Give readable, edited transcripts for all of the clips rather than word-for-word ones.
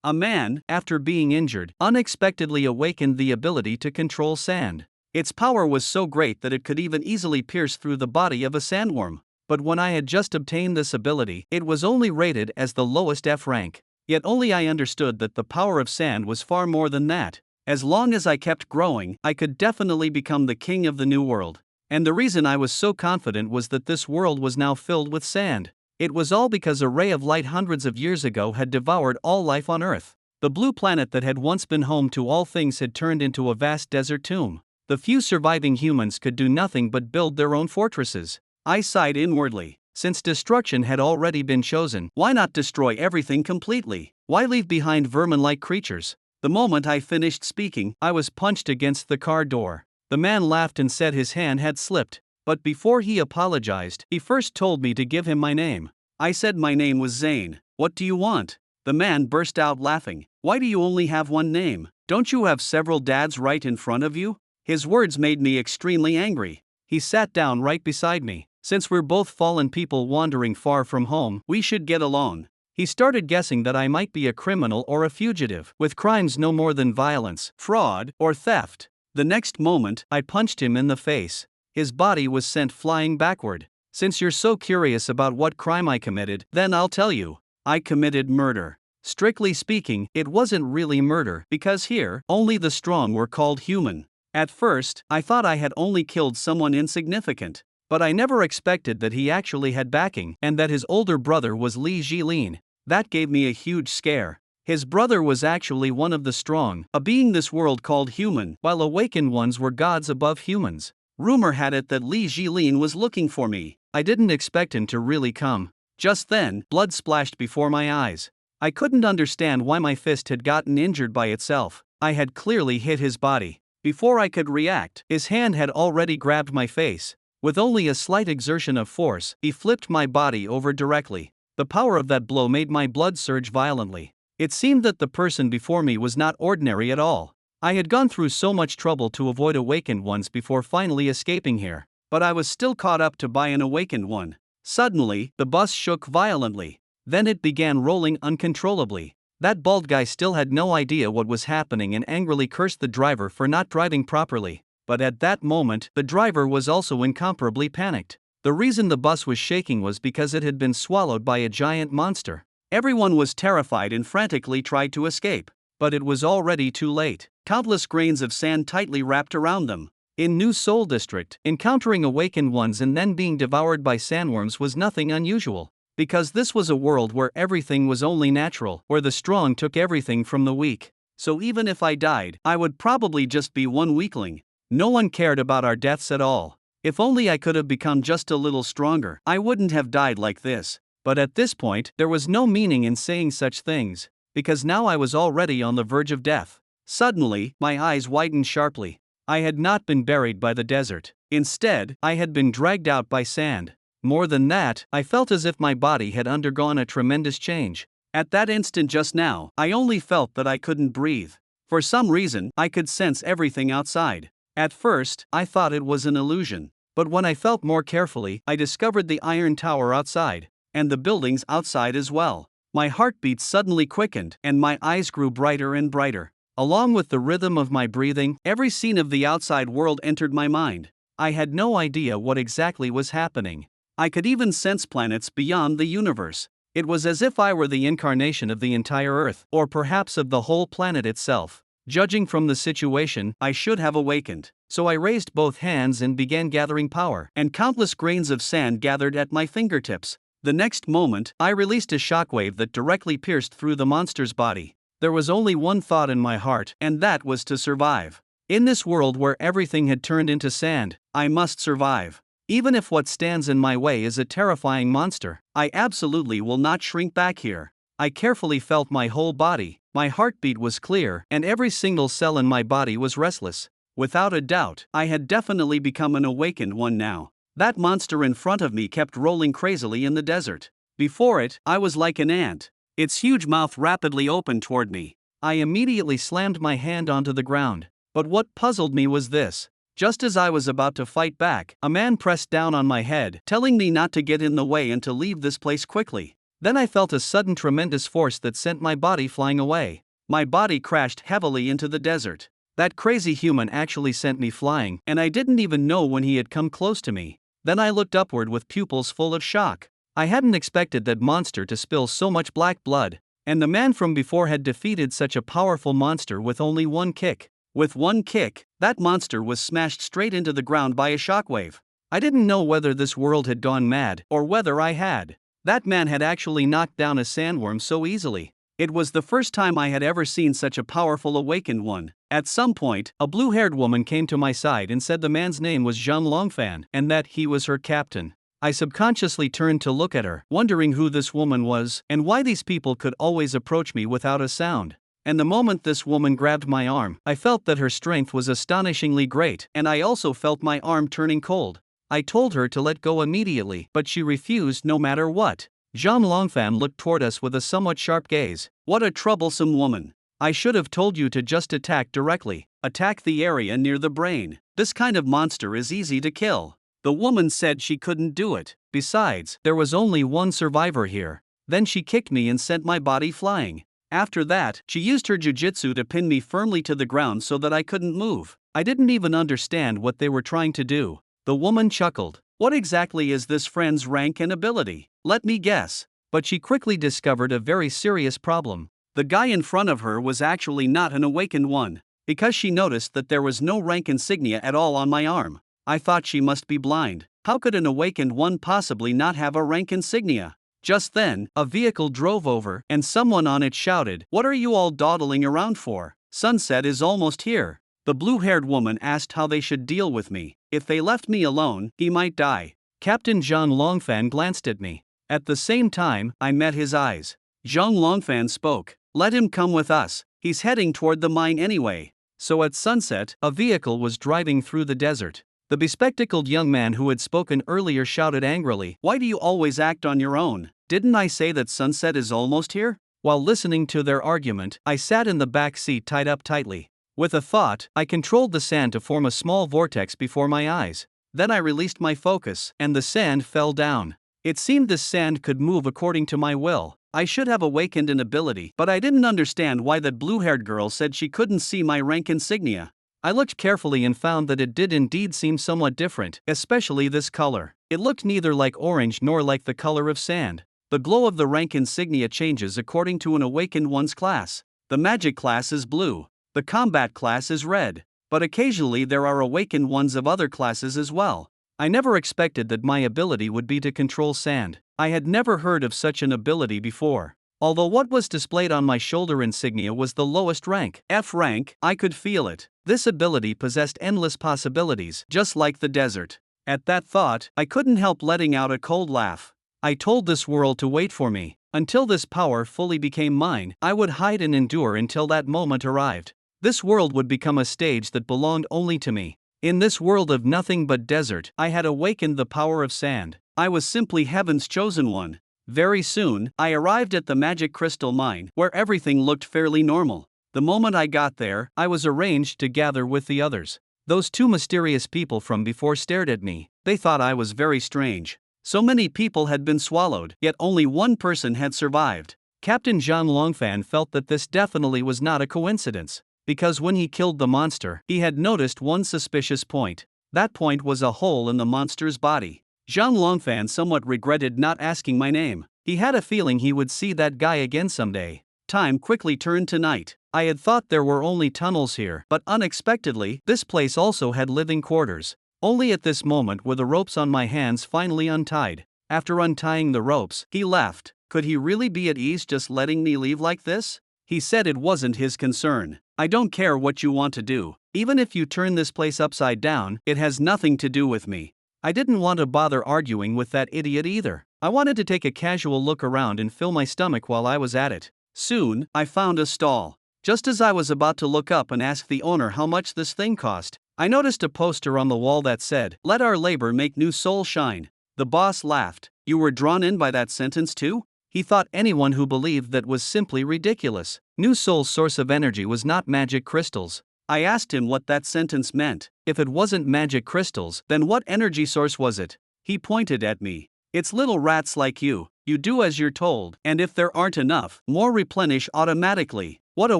A man, after being injured, unexpectedly awakened the ability to control sand. Its power was so great that it could even easily pierce through the body of a sandworm. But when I had just obtained this ability, it was only rated as the lowest F rank. Yet only I understood that the power of sand was far more than that. As long as I kept growing, I could definitely become the king of the new world. And the reason I was so confident was that this world was now filled with sand. It was all because a ray of light hundreds of years ago had devoured all life on Earth. The blue planet that had once been home to all things had turned into a vast desert tomb. The few surviving humans could do nothing but build their own fortresses. I sighed inwardly. Since destruction had already been chosen, why not destroy everything completely? Why leave behind vermin-like creatures? The moment I finished speaking, I was punched against the car door. The man laughed and said his hand had slipped. But before he apologized, he first told me to give him my name. I said my name was Zane. What do you want? The man burst out laughing. Why do you only have one name? Don't you have several dads right in front of you? His words made me extremely angry. He sat down right beside me. Since we're both fallen people wandering far from home, we should get along. He started guessing that I might be a criminal or a fugitive, with crimes no more than violence, fraud, or theft. The next moment, I punched him in the face. His body was sent flying backward. Since you're so curious about what crime I committed, then I'll tell you. I committed murder. Strictly speaking, it wasn't really murder, because here, only the strong were called human. At first, I thought I had only killed someone insignificant. But I never expected that he actually had backing, and that his older brother was Li Jilin. That gave me a huge scare. His brother was actually one of the strong, a being this world called human, while awakened ones were gods above humans. Rumor had it that Li Jilin was looking for me. I didn't expect him to really come. Just then, blood splashed before my eyes. I couldn't understand why my fist had gotten injured by itself. I had clearly hit his body. Before I could react, his hand had already grabbed my face. With only a slight exertion of force, he flipped my body over directly. The power of that blow made my blood surge violently. It seemed that the person before me was not ordinary at all. I had gone through so much trouble to avoid awakened ones before finally escaping here, but I was still caught up to by an awakened one. Suddenly, the bus shook violently. Then it began rolling uncontrollably. That bald guy still had no idea what was happening and angrily cursed the driver for not driving properly. But at that moment, the driver was also incomparably panicked. The reason the bus was shaking was because it had been swallowed by a giant monster. Everyone was terrified and frantically tried to escape. But it was already too late. Countless grains of sand tightly wrapped around them. In New Seoul District, encountering awakened ones and then being devoured by sandworms was nothing unusual. Because this was a world where everything was only natural, where the strong took everything from the weak. So even if I died, I would probably just be one weakling. No one cared about our deaths at all. If only I could have become just a little stronger, I wouldn't have died like this. But at this point, there was no meaning in saying such things, because now I was already on the verge of death. Suddenly, my eyes widened sharply. I had not been buried by the desert. Instead, I had been dragged out by sand. More than that, I felt as if my body had undergone a tremendous change. At that instant just now, I only felt that I couldn't breathe. For some reason, I could sense everything outside. At first, I thought it was an illusion. But when I felt more carefully, I discovered the iron tower outside, and the buildings outside as well. My heartbeat suddenly quickened, and my eyes grew brighter and brighter. Along with the rhythm of my breathing, every scene of the outside world entered my mind. I had no idea what exactly was happening. I could even sense planets beyond the universe. It was as if I were the incarnation of the entire Earth, or perhaps of the whole planet itself. Judging from the situation, I should have awakened. So I raised both hands and began gathering power, and countless grains of sand gathered at my fingertips. The next moment, I released a shockwave that directly pierced through the monster's body. There was only one thought in my heart, and that was to survive. In this world where everything had turned into sand, I must survive. Even if what stands in my way is a terrifying monster, I absolutely will not shrink back here. I carefully felt my whole body. My heartbeat was clear, and every single cell in my body was restless. Without a doubt, I had definitely become an awakened one now. That monster in front of me kept rolling crazily in the desert. Before it, I was like an ant. Its huge mouth rapidly opened toward me. I immediately slammed my hand onto the ground. But what puzzled me was this. Just as I was about to fight back, a man pressed down on my head, telling me not to get in the way and to leave this place quickly. Then I felt a sudden tremendous force that sent my body flying away. My body crashed heavily into the desert. That crazy human actually sent me flying, and I didn't even know when he had come close to me. Then I looked upward with pupils full of shock. I hadn't expected that monster to spill so much black blood, and the man from before had defeated such a powerful monster with only one kick. With one kick, that monster was smashed straight into the ground by a shockwave. I didn't know whether this world had gone mad or whether I had. That man had actually knocked down a sandworm so easily. It was the first time I had ever seen such a powerful awakened one. At some point, a blue-haired woman came to my side and said the man's name was Zhang Longfan and that he was her captain. I subconsciously turned to look at her, wondering who this woman was and why these people could always approach me without a sound. And the moment this woman grabbed my arm, I felt that her strength was astonishingly great, and I also felt my arm turning cold. I told her to let go immediately, but she refused no matter what. Zhang Longfan looked toward us with a somewhat sharp gaze. What a troublesome woman. I should have told you to just attack directly. Attack the area near the brain. This kind of monster is easy to kill. The woman said she couldn't do it. Besides, there was only one survivor here. Then she kicked me and sent my body flying. After that, she used her jujitsu to pin me firmly to the ground so that I couldn't move. I didn't even understand what they were trying to do. The woman chuckled. What exactly is this friend's rank and ability? Let me guess. But she quickly discovered a very serious problem. The guy in front of her was actually not an awakened one, because she noticed that there was no rank insignia at all on my arm. I thought she must be blind. How could an awakened one possibly not have a rank insignia? Just then, a vehicle drove over, and someone on it shouted, "What are you all dawdling around for? Sunset is almost here." The blue-haired woman asked how they should deal with me. If they left me alone, he might die. Captain Zhang Longfan glanced at me. At the same time, I met his eyes. Zhang Longfan spoke. "Let him come with us. He's heading toward the mine anyway." So at sunset, a vehicle was driving through the desert. The bespectacled young man who had spoken earlier shouted angrily, "Why do you always act on your own? Didn't I say that sunset is almost here?" While listening to their argument, I sat in the back seat tied up tightly. With a thought, I controlled the sand to form a small vortex before my eyes. Then I released my focus, and the sand fell down. It seemed this sand could move according to my will. I should have awakened an ability, but I didn't understand why that blue-haired girl said she couldn't see my rank insignia. I looked carefully and found that it did indeed seem somewhat different, especially this color. It looked neither like orange nor like the color of sand. The glow of the rank insignia changes according to an awakened one's class. The magic class is blue. The combat class is red. But occasionally there are awakened ones of other classes as well. I never expected that my ability would be to control sand. I had never heard of such an ability before. Although what was displayed on my shoulder insignia was the lowest rank, F rank, I could feel it. This ability possessed endless possibilities, just like the desert. At that thought, I couldn't help letting out a cold laugh. I told this world to wait for me. Until this power fully became mine, I would hide and endure until that moment arrived. This world would become a stage that belonged only to me. In this world of nothing but desert, I had awakened the power of sand. I was simply heaven's chosen one. Very soon, I arrived at the magic crystal mine, where everything looked fairly normal. The moment I got there, I was arranged to gather with the others. Those two mysterious people from before stared at me. They thought I was very strange. So many people had been swallowed, yet only one person had survived. Captain Zhang Longfan felt that this definitely was not a coincidence, because when he killed the monster, he had noticed one suspicious point. That point was a hole in the monster's body. Zhang Longfan somewhat regretted not asking my name. He had a feeling he would see that guy again someday. Time quickly turned to night. I had thought there were only tunnels here, but unexpectedly, this place also had living quarters. Only at this moment were the ropes on my hands finally untied. After untying the ropes, he left. Could he really be at ease just letting me leave like this? He said it wasn't his concern. "I don't care what you want to do. Even if you turn this place upside down, it has nothing to do with me." I didn't want to bother arguing with that idiot either. I wanted to take a casual look around and fill my stomach while I was at it. Soon, I found a stall. Just as I was about to look up and ask the owner how much this thing cost, I noticed a poster on the wall that said, "Let our labor make new soul shine." The boss laughed. "You were drawn in by that sentence too?" He thought anyone who believed that was simply ridiculous. New Soul's source of energy was not magic crystals. I asked him what that sentence meant. If it wasn't magic crystals, then what energy source was it? He pointed at me. "It's little rats like you. You do as you're told, and if there aren't enough, more replenish automatically. What a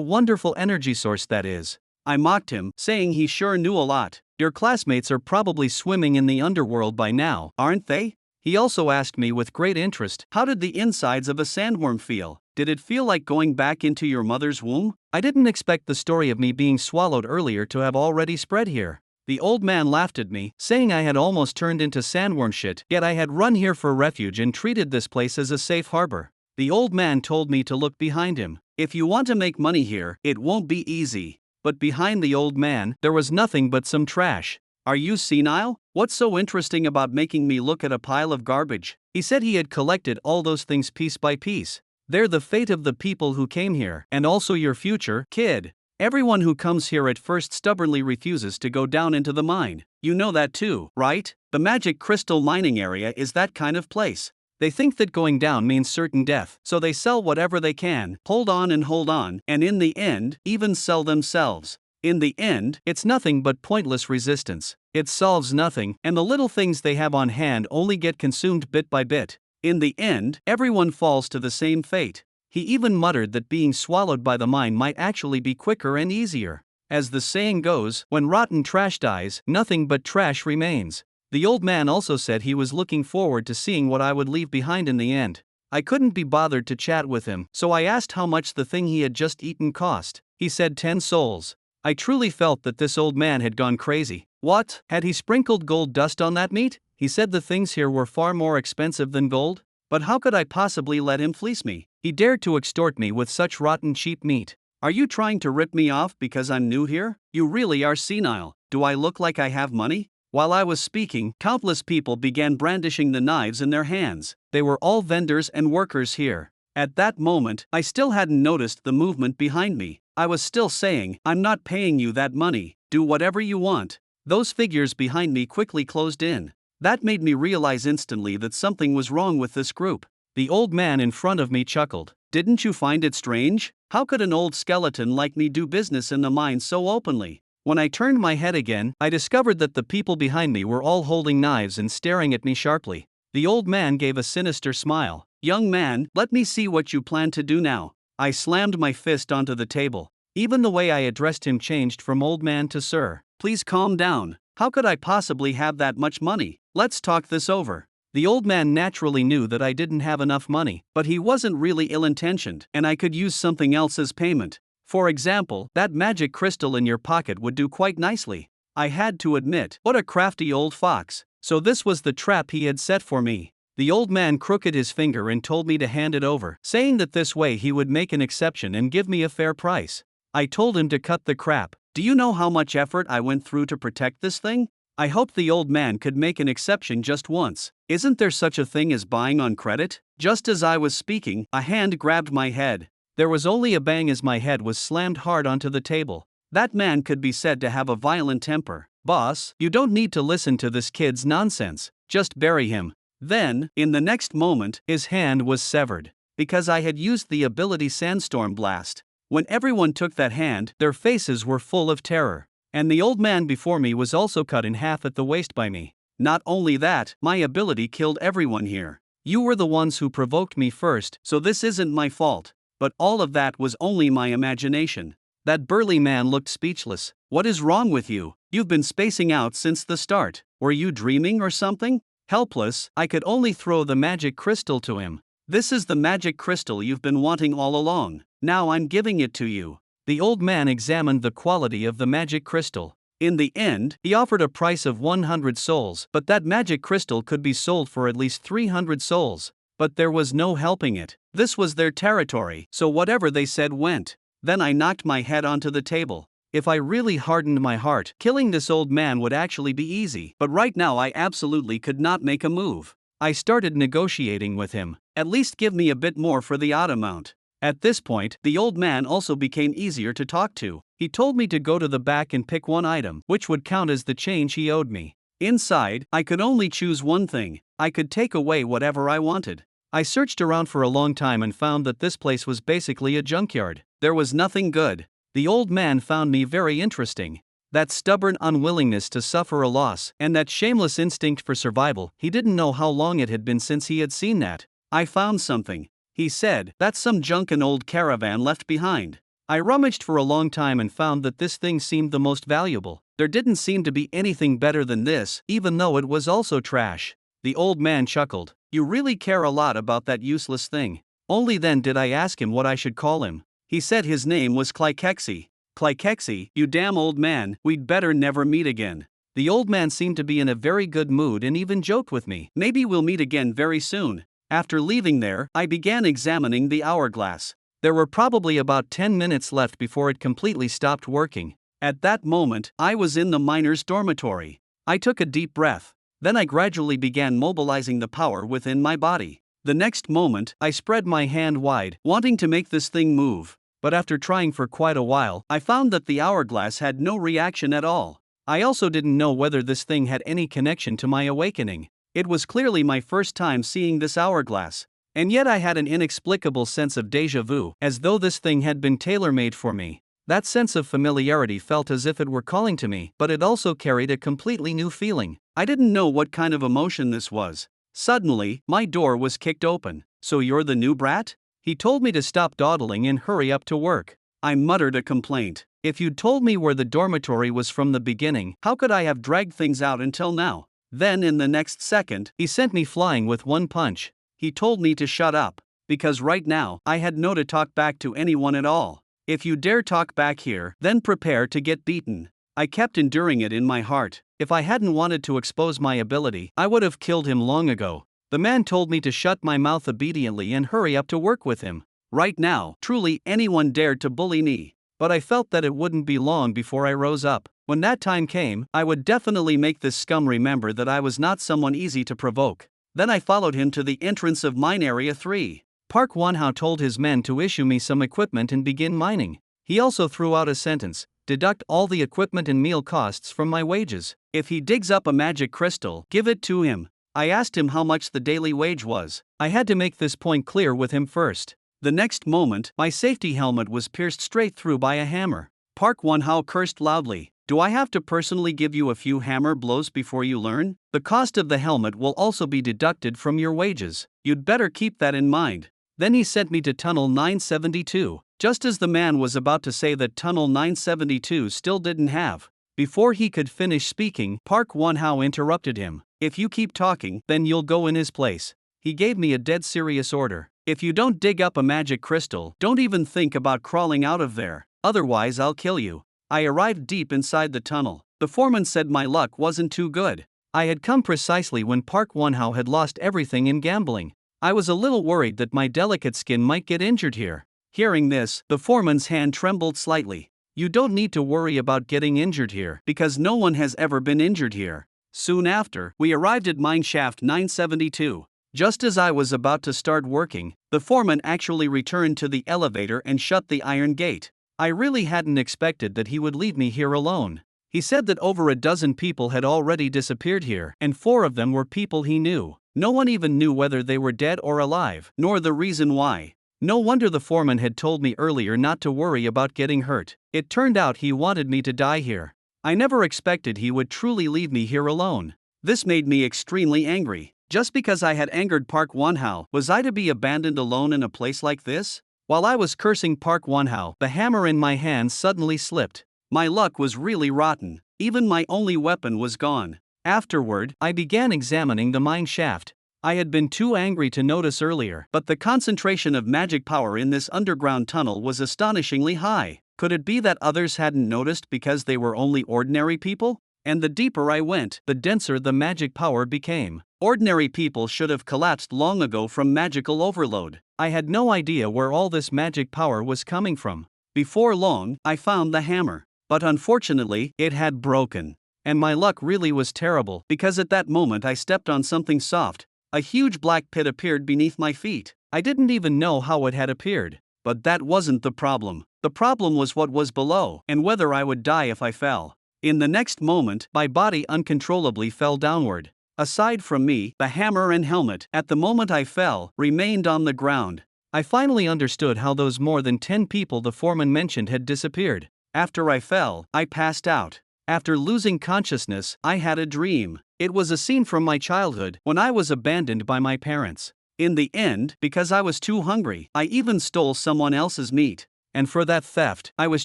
wonderful energy source that is. I mocked him, saying he sure knew a lot. Your classmates are probably swimming in the underworld by now, aren't they? He also asked me with great interest, how did the insides of a sandworm feel? Did it feel like going back into your mother's womb? I didn't expect the story of me being swallowed earlier to have already spread here. The old man laughed at me, saying I had almost turned into sandworm shit, yet I had run here for refuge and treated this place as a safe harbor. The old man told me to look behind him. If you want to make money here, it won't be easy. But behind the old man, there was nothing but some trash. Are you senile? What's so interesting about making me look at a pile of garbage? He said he had collected all those things piece by piece. They're the fate of the people who came here, and also your future, kid. Everyone who comes here at first stubbornly refuses to go down into the mine. You know that too, right? The magic crystal mining area is that kind of place. They think that going down means certain death, so they sell whatever they can, hold on, and in the end, even sell themselves. In the end, it's nothing but pointless resistance. It solves nothing, and the little things they have on hand only get consumed bit by bit. In the end, everyone falls to the same fate. He even muttered that being swallowed by the mine might actually be quicker and easier. As the saying goes, when rotten trash dies, nothing but trash remains. The old man also said he was looking forward to seeing what I would leave behind in the end. I couldn't be bothered to chat with him, so I asked how much the thing he had just eaten cost. He said 10 souls. I truly felt that this old man had gone crazy. What? Had he sprinkled gold dust on that meat? He said the things here were far more expensive than gold? But how could I possibly let him fleece me? He dared to extort me with such rotten cheap meat. Are you trying to rip me off because I'm new here? You really are senile. Do I look like I have money? While I was speaking, countless people began brandishing the knives in their hands. They were all vendors and workers here. At that moment, I still hadn't noticed the movement behind me. I was still saying, I'm not paying you that money, do whatever you want. Those figures behind me quickly closed in. That made me realize instantly that something was wrong with this group. The old man in front of me chuckled. Didn't you find it strange? How could an old skeleton like me do business in the mine so openly? When I turned my head again, I discovered that the people behind me were all holding knives and staring at me sharply. The old man gave a sinister smile. Young man, let me see what you plan to do now. I slammed my fist onto the table. Even the way I addressed him changed from old man to sir. Please calm down. How could I possibly have that much money? Let's talk this over. The old man naturally knew that I didn't have enough money, but he wasn't really ill-intentioned, and I could use something else as payment. For example, that magic crystal in your pocket would do quite nicely. I had to admit, what a crafty old fox. So this was the trap he had set for me. The old man crooked his finger and told me to hand it over, saying that this way he would make an exception and give me a fair price. I told him to cut the crap. Do you know how much effort I went through to protect this thing? I hoped the old man could make an exception just once. Isn't there such a thing as buying on credit? Just as I was speaking, a hand grabbed my head. There was only a bang as my head was slammed hard onto the table. That man could be said to have a violent temper. Boss, you don't need to listen to this kid's nonsense. Just bury him. Then, in the next moment, his hand was severed. Because I had used the ability Sandstorm Blast. When everyone took that hand, their faces were full of terror. And the old man before me was also cut in half at the waist by me. Not only that, my ability killed everyone here. You were the ones who provoked me first, so this isn't my fault. But all of that was only my imagination. That burly man looked speechless. What is wrong with you? You've been spacing out since the start. Were you dreaming or something? Helpless, I could only throw the magic crystal to him. This is the magic crystal you've been wanting all along. Now I'm giving it to you. The old man examined the quality of the magic crystal. In the end, he offered a price of 100 souls, but that magic crystal could be sold for at least 300 souls. But there was no helping it. This was their territory, so whatever they said went. Then I knocked my head onto the table. If I really hardened my heart, killing this old man would actually be easy, but right now I absolutely could not make a move. I started negotiating with him. At least give me a bit more for the odd amount. At this point, the old man also became easier to talk to. He told me to go to the back and pick one item, which would count as the change he owed me. Inside, I could only choose one thing. I could take away whatever I wanted. I searched around for a long time and found that this place was basically a junkyard. There was nothing good. The old man found me very interesting. That stubborn unwillingness to suffer a loss, and that shameless instinct for survival, he didn't know how long it had been since he had seen that. I found something, he said. That's some junk an old caravan left behind. I rummaged for a long time and found that this thing seemed the most valuable. There didn't seem to be anything better than this, even though it was also trash. The old man chuckled. You really care a lot about that useless thing. Only then did I ask him what I should call him. He said his name was Klykexi. Klykexi, you damn old man, we'd better never meet again. The old man seemed to be in a very good mood and even joked with me. Maybe we'll meet again very soon. After leaving there, I began examining the hourglass. There were probably about 10 minutes left before it completely stopped working. At that moment, I was in the miner's dormitory. I took a deep breath. Then I gradually began mobilizing the power within my body. The next moment, I spread my hand wide, wanting to make this thing move. But after trying for quite a while, I found that the hourglass had no reaction at all. I also didn't know whether this thing had any connection to my awakening. It was clearly my first time seeing this hourglass. And yet I had an inexplicable sense of déjà vu, as though this thing had been tailor-made for me. That sense of familiarity felt as if it were calling to me, but it also carried a completely new feeling. I didn't know what kind of emotion this was. Suddenly, my door was kicked open. So you're the new brat? He told me to stop dawdling and hurry up to work. I muttered a complaint. If you'd told me where the dormitory was from the beginning, how could I have dragged things out until now? Then in the next second, he sent me flying with one punch. He told me to shut up, because right now, I had no to talk back to anyone at all. If you dare talk back here, then prepare to get beaten. I kept enduring it in my heart. If I hadn't wanted to expose my ability, I would have killed him long ago. The man told me to shut my mouth obediently and hurry up to work with him. Right now, truly anyone dared to bully me. But I felt that it wouldn't be long before I rose up. When that time came, I would definitely make this scum remember that I was not someone easy to provoke. Then I followed him to the entrance of Mine Area 3. Park Wonhao told his men to issue me some equipment and begin mining. He also threw out a sentence: deduct all the equipment and meal costs from my wages. If he digs up a magic crystal, give it to him. I asked him how much the daily wage was. I had to make this point clear with him first. The next moment, my safety helmet was pierced straight through by a hammer. Park Wonhao cursed loudly. Do I have to personally give you a few hammer blows before you learn? The cost of the helmet will also be deducted from your wages. You'd better keep that in mind. Then he sent me to Tunnel 972. Just as the man was about to say that Tunnel 972 still didn't have. Before he could finish speaking, Park Wonhao interrupted him. If you keep talking, then you'll go in his place. He gave me a dead serious order. If you don't dig up a magic crystal, don't even think about crawling out of there. Otherwise I'll kill you. I arrived deep inside the tunnel. The foreman said my luck wasn't too good. I had come precisely when Park Wonhao had lost everything in gambling. I was a little worried that my delicate skin might get injured here. Hearing this, the foreman's hand trembled slightly. You don't need to worry about getting injured here, because no one has ever been injured here. Soon after, we arrived at mine shaft 972. Just as I was about to start working, the foreman actually returned to the elevator and shut the iron gate. I really hadn't expected that he would leave me here alone. He said that over a dozen people had already disappeared here, and 4 of them were people he knew. No one even knew whether they were dead or alive, nor the reason why. No wonder the foreman had told me earlier not to worry about getting hurt. It turned out he wanted me to die here. I never expected he would truly leave me here alone. This made me extremely angry. Just because I had angered Park Wonhao, was I to be abandoned alone in a place like this? While I was cursing Park Wonhao, the hammer in my hand suddenly slipped. My luck was really rotten. Even my only weapon was gone. Afterward, I began examining the mine shaft. I had been too angry to notice earlier, but the concentration of magic power in this underground tunnel was astonishingly high. Could it be that others hadn't noticed because they were only ordinary people? And the deeper I went, the denser the magic power became. Ordinary people should have collapsed long ago from magical overload. I had no idea where all this magic power was coming from. Before long, I found the hammer. But unfortunately, it had broken. And my luck really was terrible, because at that moment I stepped on something soft. A huge black pit appeared beneath my feet. I didn't even know how it had appeared. But that wasn't the problem. The problem was what was below, and whether I would die if I fell. In the next moment, my body uncontrollably fell downward. Aside from me, the hammer and helmet, at the moment I fell, remained on the ground. I finally understood how those more than 10 people the foreman mentioned had disappeared. After I fell, I passed out. After losing consciousness, I had a dream. It was a scene from my childhood, when I was abandoned by my parents. In the end, because I was too hungry, I even stole someone else's meat. And for that theft, I was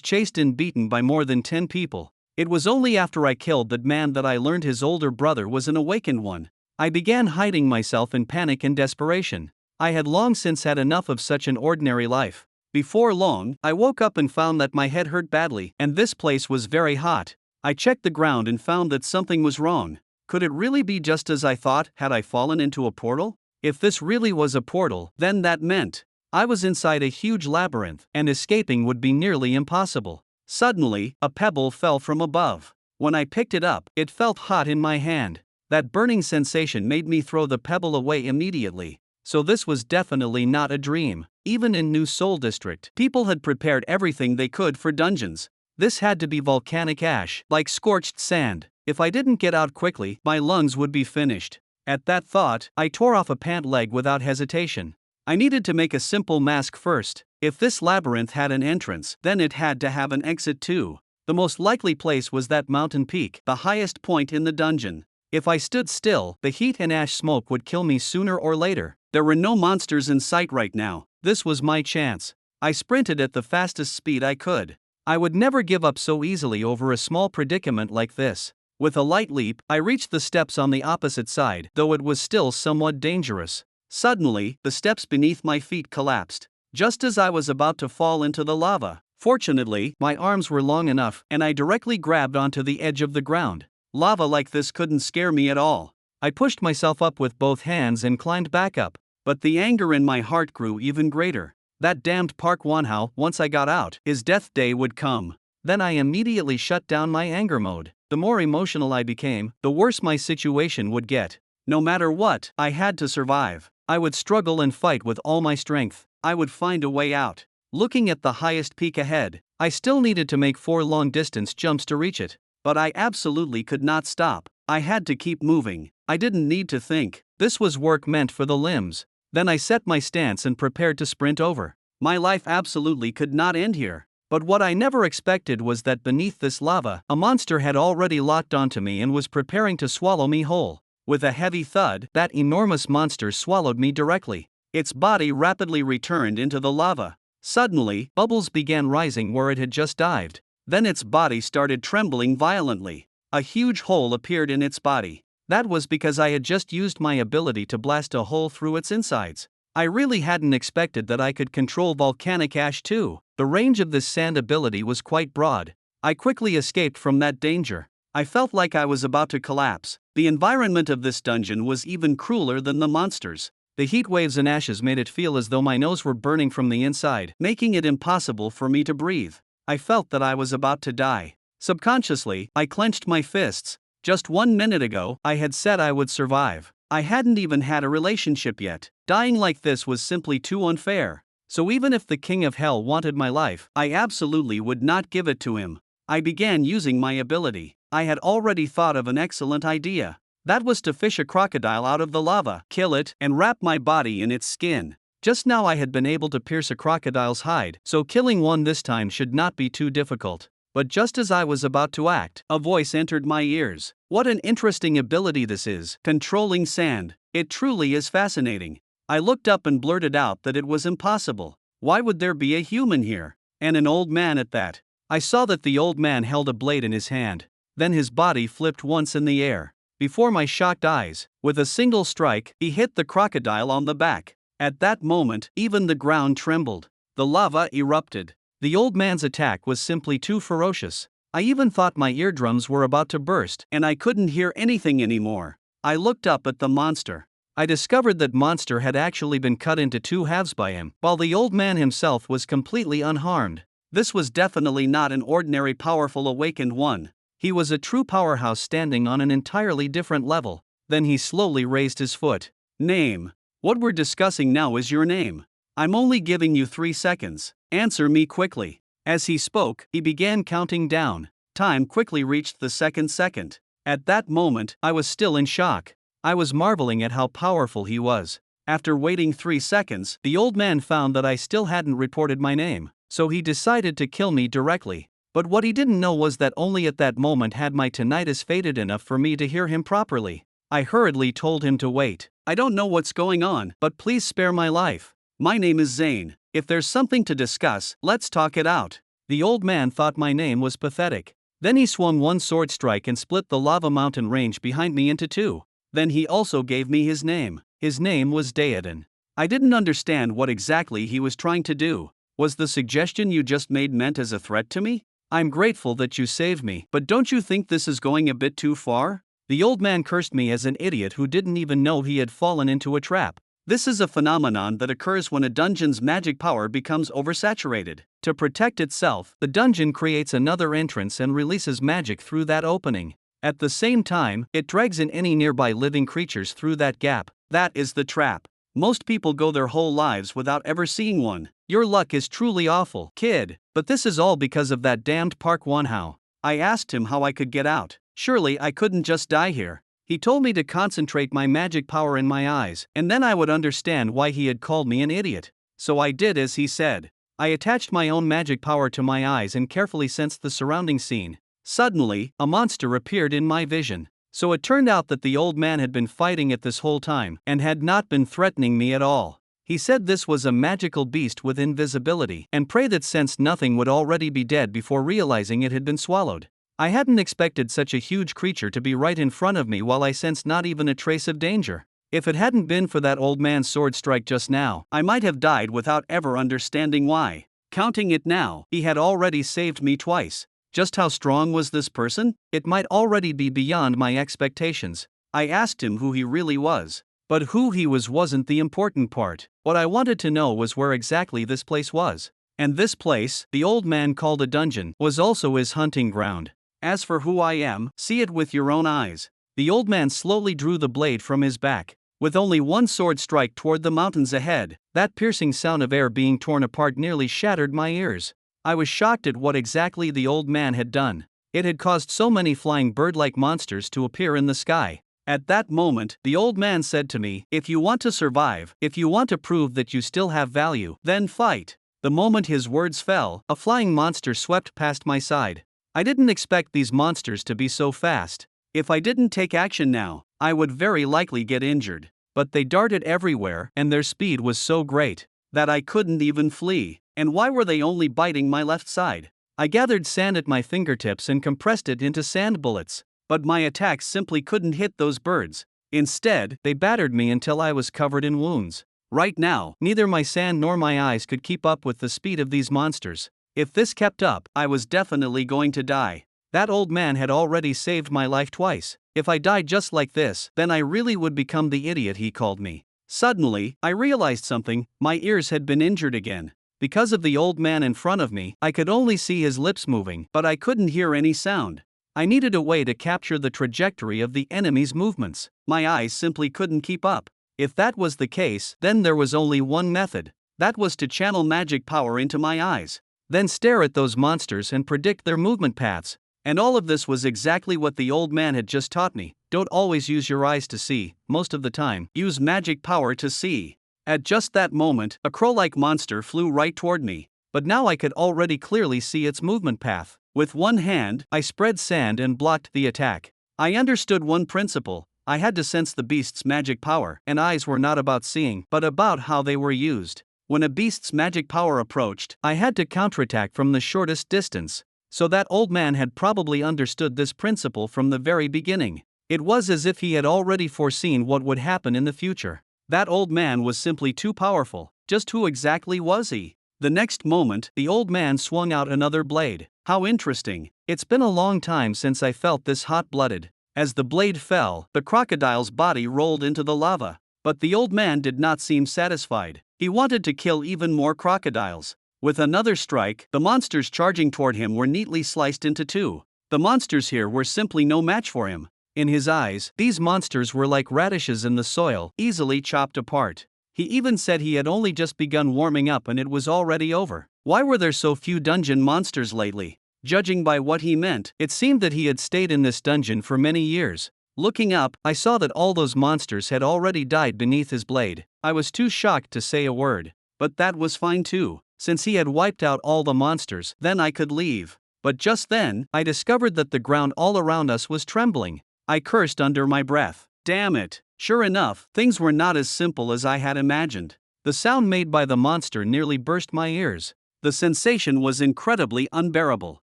chased and beaten by more than 10 people. It was only after I killed that man that I learned his older brother was an awakened one. I began hiding myself in panic and desperation. I had long since had enough of such an ordinary life. Before long, I woke up and found that my head hurt badly, and this place was very hot. I checked the ground and found that something was wrong. Could it really be just as I thought? Had I fallen into a portal? If this really was a portal, then that meant I was inside a huge labyrinth, and escaping would be nearly impossible. Suddenly, a pebble fell from above. When I picked it up, it felt hot in my hand. That burning sensation made me throw the pebble away immediately. So this was definitely not a dream. Even in New Seoul District, people had prepared everything they could for dungeons. This had to be volcanic ash, like scorched sand. If I didn't get out quickly, my lungs would be finished. At that thought, I tore off a pant leg without hesitation. I needed to make a simple mask first. If this labyrinth had an entrance, then it had to have an exit too. The most likely place was that mountain peak, the highest point in the dungeon. If I stood still, the heat and ash smoke would kill me sooner or later. There were no monsters in sight right now. This was my chance. I sprinted at the fastest speed I could. I would never give up so easily over a small predicament like this. With a light leap, I reached the steps on the opposite side, though it was still somewhat dangerous. Suddenly, the steps beneath my feet collapsed, just as I was about to fall into the lava. Fortunately, my arms were long enough, and I directly grabbed onto the edge of the ground. Lava like this couldn't scare me at all. I pushed myself up with both hands and climbed back up, but the anger in my heart grew even greater. That damned Park Won-hao, once I got out, his death day would come. Then I immediately shut down my anger mode. The more emotional I became, the worse my situation would get. No matter what, I had to survive. I would struggle and fight with all my strength. I would find a way out. Looking at the highest peak ahead, I still needed to make 4 long-distance jumps to reach it. But I absolutely could not stop. I had to keep moving. I didn't need to think. This was work meant for the limbs. Then I set my stance and prepared to sprint over. My life absolutely could not end here. But what I never expected was that beneath this lava, a monster had already locked onto me and was preparing to swallow me whole. With a heavy thud, that enormous monster swallowed me directly. Its body rapidly returned into the lava. Suddenly, bubbles began rising where it had just dived. Then its body started trembling violently. A huge hole appeared in its body. That was because I had just used my ability to blast a hole through its insides. I really hadn't expected that I could control volcanic ash too. The range of this sand ability was quite broad. I quickly escaped from that danger. I felt like I was about to collapse. The environment of this dungeon was even crueler than the monsters. The heat waves and ashes made it feel as though my nose were burning from the inside, making it impossible for me to breathe. I felt that I was about to die. Subconsciously, I clenched my fists. Just 1 minute ago, I had said I would survive. I hadn't even had a relationship yet. Dying like this was simply too unfair. So even if the King of Hell wanted my life, I absolutely would not give it to him. I began using my ability. I had already thought of an excellent idea. That was to fish a crocodile out of the lava, kill it, and wrap my body in its skin. Just now I had been able to pierce a crocodile's hide, so killing one this time should not be too difficult. But just as I was about to act, a voice entered my ears. What an interesting ability this is, controlling sand. It truly is fascinating. I looked up and blurted out that it was impossible. Why would there be a human here? And an old man at that. I saw that the old man held a blade in his hand. Then his body flipped once in the air. Before my shocked eyes, with a single strike, he hit the crocodile on the back. At that moment, even the ground trembled. The lava erupted. The old man's attack was simply too ferocious. I even thought my eardrums were about to burst, and I couldn't hear anything anymore. I looked up at the monster. I discovered that monster had actually been cut into 2 halves by him, while the old man himself was completely unharmed. This was definitely not an ordinary powerful awakened one. He was a true powerhouse standing on an entirely different level. Then he slowly raised his foot. Name. What we're discussing now is your name. I'm only giving you 3 seconds. Answer me quickly. As he spoke, he began counting down. Time quickly reached the second. At that moment, I was still in shock. I was marveling at how powerful he was. After waiting 3 seconds, the old man found that I still hadn't reported my name, so he decided to kill me directly. But what he didn't know was that only at that moment had my tinnitus faded enough for me to hear him properly. I hurriedly told him to wait. I don't know what's going on, but please spare my life. My name is Zane. If there's something to discuss, let's talk it out. The old man thought my name was pathetic. Then he swung one sword strike and split the lava mountain range behind me into two. Then he also gave me his name. His name was Daedan. I didn't understand what exactly he was trying to do. Was the suggestion you just made meant as a threat to me? I'm grateful that you saved me, but don't you think this is going a bit too far? The old man cursed me as an idiot who didn't even know he had fallen into a trap. This is a phenomenon that occurs when a dungeon's magic power becomes oversaturated. To protect itself, the dungeon creates another entrance and releases magic through that opening. At the same time, it drags in any nearby living creatures through that gap. That is the trap. Most people go their whole lives without ever seeing one. Your luck is truly awful, kid. But this is all because of that damned Park Won-hao. I asked him how I could get out. Surely I couldn't just die here. He told me to concentrate my magic power in my eyes, and then I would understand why he had called me an idiot. So I did as he said. I attached my own magic power to my eyes and carefully sensed the surrounding scene. Suddenly, a monster appeared in my vision. So it turned out that the old man had been fighting it this whole time and had not been threatening me at all. He said this was a magical beast with invisibility and prayed that sensed nothing would already be dead before realizing it had been swallowed. I hadn't expected such a huge creature to be right in front of me while I sensed not even a trace of danger. If it hadn't been for that old man's sword strike just now, I might have died without ever understanding why. Counting it now, he had already saved me twice. Just how strong was this person? It might already be beyond my expectations. I asked him who he really was. But who he was wasn't the important part. What I wanted to know was where exactly this place was. And this place, the old man called a dungeon, was also his hunting ground. As for who I am, see it with your own eyes. The old man slowly drew the blade from his back. With only one sword strike toward the mountains ahead, that piercing sound of air being torn apart nearly shattered my ears. I was shocked at what exactly the old man had done. It had caused so many flying bird-like monsters to appear in the sky. At that moment, the old man said to me, "If you want to survive, if you want to prove that you still have value, then fight." The moment his words fell, a flying monster swept past my side. I didn't expect these monsters to be so fast. If I didn't take action now, I would very likely get injured. But they darted everywhere, and their speed was so great that I couldn't even flee. And why were they only biting my left side? I gathered sand at my fingertips and compressed it into sand bullets. But my attacks simply couldn't hit those birds. Instead, they battered me until I was covered in wounds. Right now, neither my sand nor my eyes could keep up with the speed of these monsters. If this kept up, I was definitely going to die. That old man had already saved my life twice. If I died just like this, then I really would become the idiot he called me. Suddenly, I realized something. My ears had been injured again. Because of the old man in front of me, I could only see his lips moving, but I couldn't hear any sound. I needed a way to capture the trajectory of the enemy's movements. My eyes simply couldn't keep up. If that was the case, then there was only one method. That was to channel magic power into my eyes. Then stare at those monsters and predict their movement paths. And all of this was exactly what the old man had just taught me. Don't always use your eyes to see, most of the time, use magic power to see. At just that moment, a crow-like monster flew right toward me. But now I could already clearly see its movement path. With one hand, I spread sand and blocked the attack. I understood one principle. I had to sense the beast's magic power, and eyes were not about seeing, but about how they were used. When a beast's magic power approached, I had to counterattack from the shortest distance. So that old man had probably understood this principle from the very beginning. It was as if he had already foreseen what would happen in the future. That old man was simply too powerful. Just who exactly was he? The next moment, the old man swung out another blade. How interesting. It's been a long time since I felt this hot-blooded. As the blade fell, the crocodile's body rolled into the lava. But the old man did not seem satisfied. He wanted to kill even more crocodiles. With another strike, the monsters charging toward him were neatly sliced into two. The monsters here were simply no match for him. In his eyes, these monsters were like radishes in the soil, easily chopped apart. He even said he had only just begun warming up and it was already over. Why were there so few dungeon monsters lately? Judging by what he meant, it seemed that he had stayed in this dungeon for many years. Looking up, I saw that all those monsters had already died beneath his blade. I was too shocked to say a word. But that was fine too. Since he had wiped out all the monsters, then I could leave. But just then, I discovered that the ground all around us was trembling. I cursed under my breath. Damn it! Sure enough, things were not as simple as I had imagined. The sound made by the monster nearly burst my ears. The sensation was incredibly unbearable.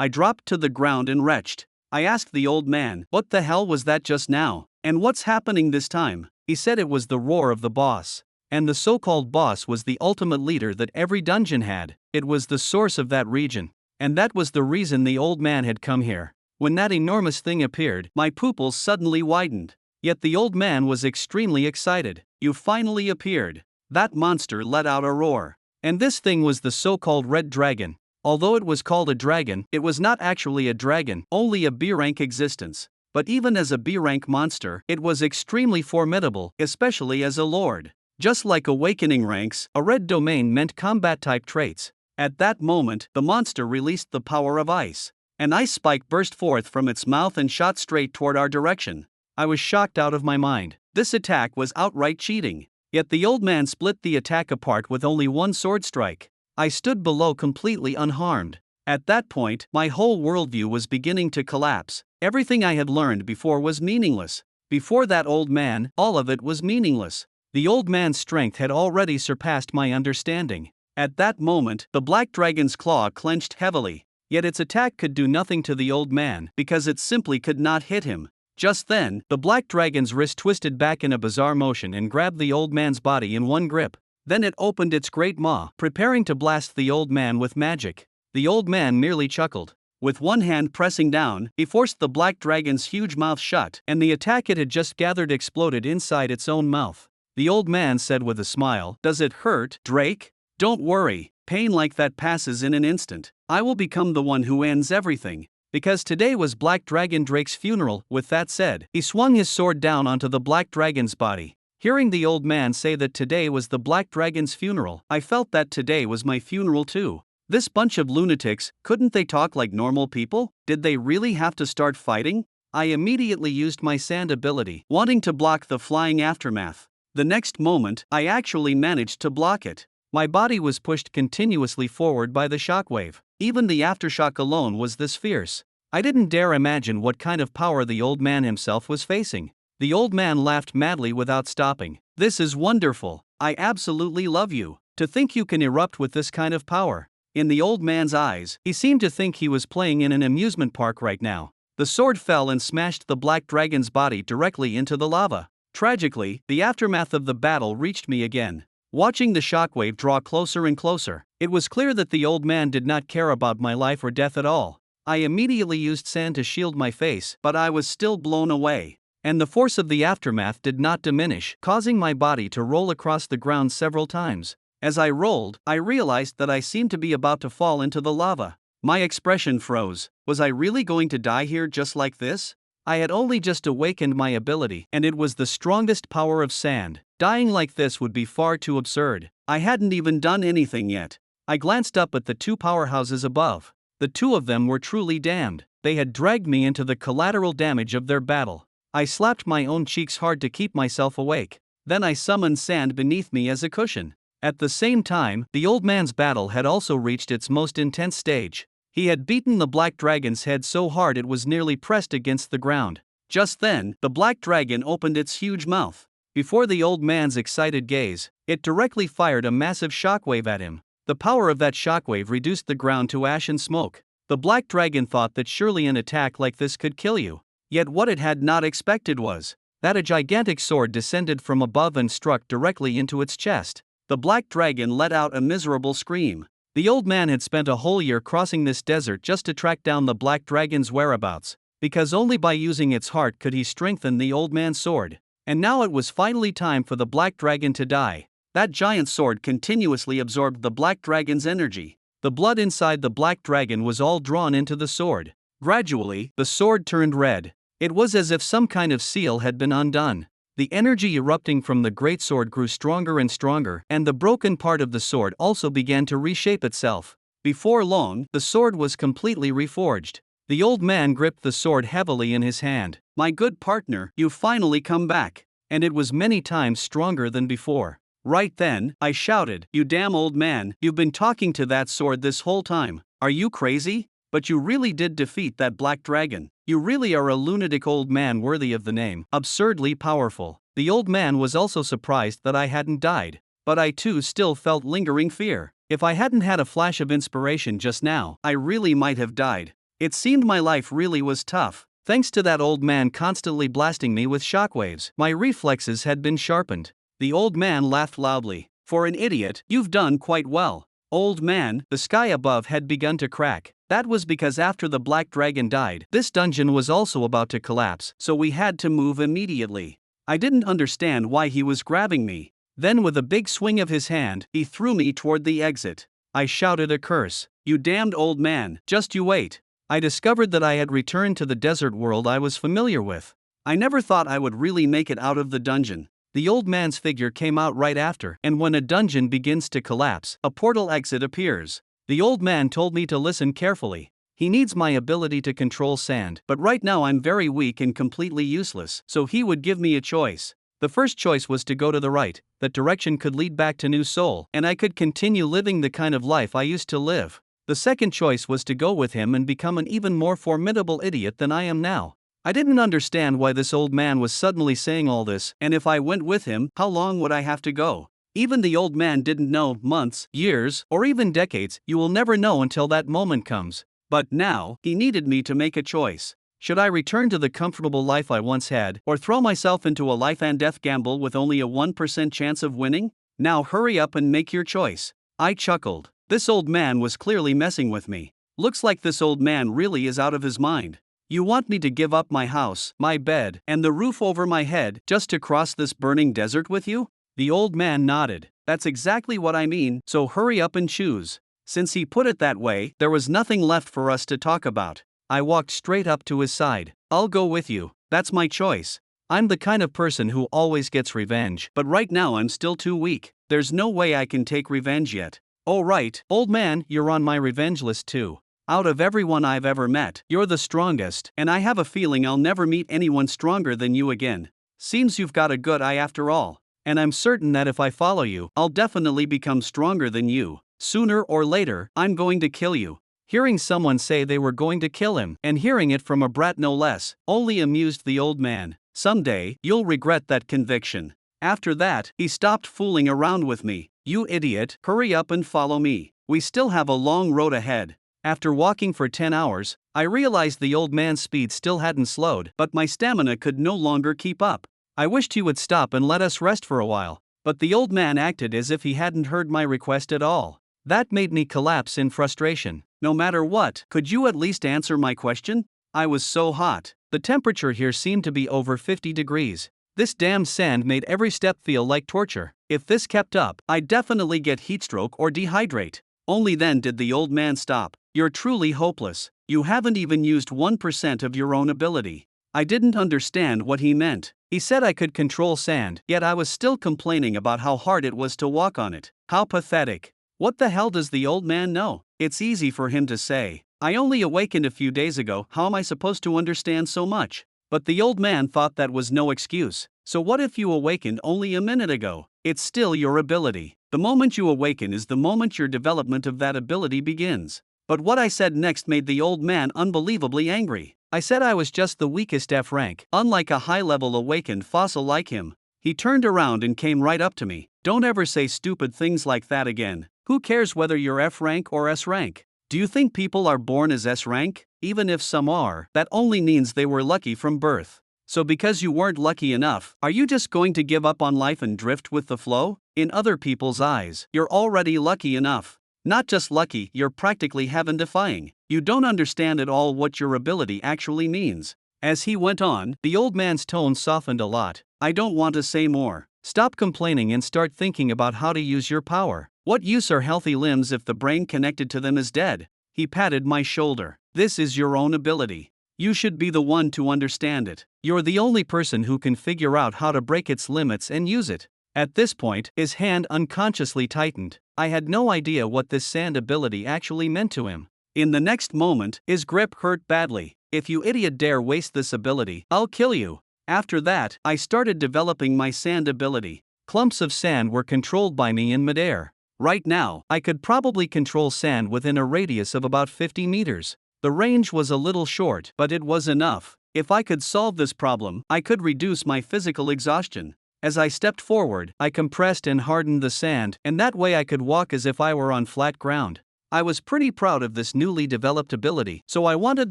I dropped to the ground and retched. I asked the old man, "What the hell was that just now? And what's happening this time?" He said it was the roar of the boss. And the so-called boss was the ultimate leader that every dungeon had. It was the source of that region. And that was the reason the old man had come here. When that enormous thing appeared, my pupils suddenly widened. Yet the old man was extremely excited. "You finally appeared." That monster let out a roar. And this thing was the so-called red dragon. Although it was called a dragon, it was not actually a dragon, only a B-rank existence. But even as a B-rank monster, it was extremely formidable, especially as a lord. Just like awakening ranks, a red domain meant combat-type traits. At that moment, the monster released the power of ice. An ice spike burst forth from its mouth and shot straight toward our direction. I was shocked out of my mind. This attack was outright cheating. Yet the old man split the attack apart with only one sword strike. I stood below completely unharmed. At that point, my whole worldview was beginning to collapse. Everything I had learned before was meaningless. Before that old man, all of it was meaningless. The old man's strength had already surpassed my understanding. At that moment, the black dragon's claw clenched heavily. Yet its attack could do nothing to the old man because it simply could not hit him. Just then, the black dragon's wrist twisted back in a bizarre motion and grabbed the old man's body in one grip. Then it opened its great maw, preparing to blast the old man with magic. The old man merely chuckled. With one hand pressing down, he forced the black dragon's huge mouth shut, and the attack it had just gathered exploded inside its own mouth. The old man said with a smile, "Does it hurt, Drake? Don't worry, pain like that passes in an instant. I will become the one who ends everything." Because today was Black Dragon Drake's funeral. With that said, he swung his sword down onto the black dragon's body. Hearing the old man say that today was the black dragon's funeral, I felt that today was my funeral too. This bunch of lunatics, couldn't they talk like normal people? Did they really have to start fighting? I immediately used my sand ability, wanting to block the flying aftermath. The next moment, I actually managed to block it. My body was pushed continuously forward by the shockwave. Even the aftershock alone was this fierce. I didn't dare imagine what kind of power the old man himself was facing. The old man laughed madly without stopping. "This is wonderful. I absolutely love you. To think you can erupt with this kind of power." In the old man's eyes, he seemed to think he was playing in an amusement park right now. The sword fell and smashed the black dragon's body directly into the lava. Tragically, the aftermath of the battle reached me again. Watching the shockwave draw closer and closer, it was clear that the old man did not care about my life or death at all. I immediately used sand to shield my face, but I was still blown away. And the force of the aftermath did not diminish, causing my body to roll across the ground several times. As I rolled, I realized that I seemed to be about to fall into the lava. My expression froze. Was I really going to die here just like this? I had only just awakened my ability, and it was the strongest power of sand. Dying like this would be far too absurd. I hadn't even done anything yet. I glanced up at the two powerhouses above. The two of them were truly damned. They had dragged me into the collateral damage of their battle. I slapped my own cheeks hard to keep myself awake. Then I summoned sand beneath me as a cushion. At the same time, the old man's battle had also reached its most intense stage. He had beaten the black dragon's head so hard it was nearly pressed against the ground. Just then, the black dragon opened its huge mouth. Before the old man's excited gaze, it directly fired a massive shockwave at him. The power of that shockwave reduced the ground to ash and smoke. The black dragon thought that surely an attack like this could kill you. Yet what it had not expected was that a gigantic sword descended from above and struck directly into its chest. The black dragon let out a miserable scream. The old man had spent a whole year crossing this desert just to track down the black dragon's whereabouts, because only by using its heart could he strengthen the old man's sword. And now it was finally time for the black dragon to die. That giant sword continuously absorbed the black dragon's energy. The blood inside the black dragon was all drawn into the sword. Gradually, the sword turned red. It was as if some kind of seal had been undone. The energy erupting from the great sword grew stronger and stronger, and the broken part of the sword also began to reshape itself. Before long, the sword was completely reforged. The old man gripped the sword heavily in his hand. "My good partner, you've finally come back." And it was many times stronger than before. Right then, I shouted, "You damn old man, you've been talking to that sword this whole time. Are you crazy? But you really did defeat that black dragon. You really are a lunatic old man worthy of the name. Absurdly powerful." The old man was also surprised that I hadn't died, but I too still felt lingering fear. If I hadn't had a flash of inspiration just now, I really might have died. It seemed my life really was tough. Thanks to that old man constantly blasting me with shockwaves, my reflexes had been sharpened. The old man laughed loudly. For an idiot, you've done quite well. Old man, the sky above had begun to crack. That was because after the black dragon died, this dungeon was also about to collapse, so we had to move immediately. I didn't understand why he was grabbing me. Then with a big swing of his hand, he threw me toward the exit. I shouted a curse. You damned old man, just you wait. I discovered that I had returned to the desert world I was familiar with. I never thought I would really make it out of the dungeon. The old man's figure came out right after, and when a dungeon begins to collapse, a portal exit appears. The old man told me to listen carefully. He needs my ability to control sand, but right now I'm very weak and completely useless, so he would give me a choice. The first choice was to go to the right. That direction could lead back to New Seoul, and I could continue living the kind of life I used to live. The second choice was to go with him and become an even more formidable idiot than I am now. I didn't understand why this old man was suddenly saying all this, and if I went with him, how long would I have to go? Even the old man didn't know. Months, years, or even decades. You will never know until that moment comes. But now, he needed me to make a choice. Should I return to the comfortable life I once had, or throw myself into a life and death gamble with only a 1% chance of winning? Now hurry up and make your choice. I chuckled. This old man was clearly messing with me. Looks like this old man really is out of his mind. You want me to give up my house, my bed, and the roof over my head just to cross this burning desert with you? The old man nodded. That's exactly what I mean, so hurry up and choose. Since he put it that way, there was nothing left for us to talk about. I walked straight up to his side. I'll go with you. That's my choice. I'm the kind of person who always gets revenge, but right now I'm still too weak. There's no way I can take revenge yet. Oh right, old man, you're on my revenge list too. Out of everyone I've ever met, you're the strongest, and I have a feeling I'll never meet anyone stronger than you again. Seems you've got a good eye after all. And I'm certain that if I follow you, I'll definitely become stronger than you. Sooner or later, I'm going to kill you. Hearing someone say they were going to kill him, and hearing it from a brat no less, only amused the old man. Someday, you'll regret that conviction. After that, he stopped fooling around with me. You idiot, hurry up and follow me. We still have a long road ahead. After walking for 10 hours, I realized the old man's speed still hadn't slowed, but my stamina could no longer keep up. I wished he would stop and let us rest for a while, but the old man acted as if he hadn't heard my request at all. That made me collapse in frustration. No matter what, could you at least answer my question? I was so hot. The temperature here seemed to be over 50 degrees. This damn sand made every step feel like torture. If this kept up, I'd definitely get heatstroke or dehydrate. Only then did the old man stop. You're truly hopeless. You haven't even used 1% of your own ability. I didn't understand what he meant. He said I could control sand, yet I was still complaining about how hard it was to walk on it. How pathetic. What the hell does the old man know? It's easy for him to say. I only awakened a few days ago, how am I supposed to understand so much? But the old man thought that was no excuse. So what if you awakened only a minute ago? It's still your ability. The moment you awaken is the moment your development of that ability begins. But what I said next made the old man unbelievably angry. I said I was just the weakest F rank, unlike a high-level awakened fossil like him. He turned around and came right up to me. Don't ever say stupid things like that again. Who cares whether you're F rank or S rank? Do you think people are born as S rank? Even if some are, that only means they were lucky from birth. So because you weren't lucky enough, are you just going to give up on life and drift with the flow? In other people's eyes, you're already lucky enough. Not just lucky, you're practically heaven-defying. You don't understand at all what your ability actually means. As he went on, the old man's tone softened a lot. I don't want to say more. Stop complaining and start thinking about how to use your power. What use are healthy limbs if the brain connected to them is dead? He patted my shoulder. This is your own ability. You should be the one to understand it. You're the only person who can figure out how to break its limits and use it. At this point, his hand unconsciously tightened. I had no idea what this sand ability actually meant to him. In the next moment, his grip hurt badly. If you idiot dare waste this ability, I'll kill you. After that, I started developing my sand ability. Clumps of sand were controlled by me in midair. Right now, I could probably control sand within a radius of about 50 meters. The range was a little short, but it was enough. If I could solve this problem, I could reduce my physical exhaustion. As I stepped forward, I compressed and hardened the sand, and that way I could walk as if I were on flat ground. I was pretty proud of this newly developed ability, so I wanted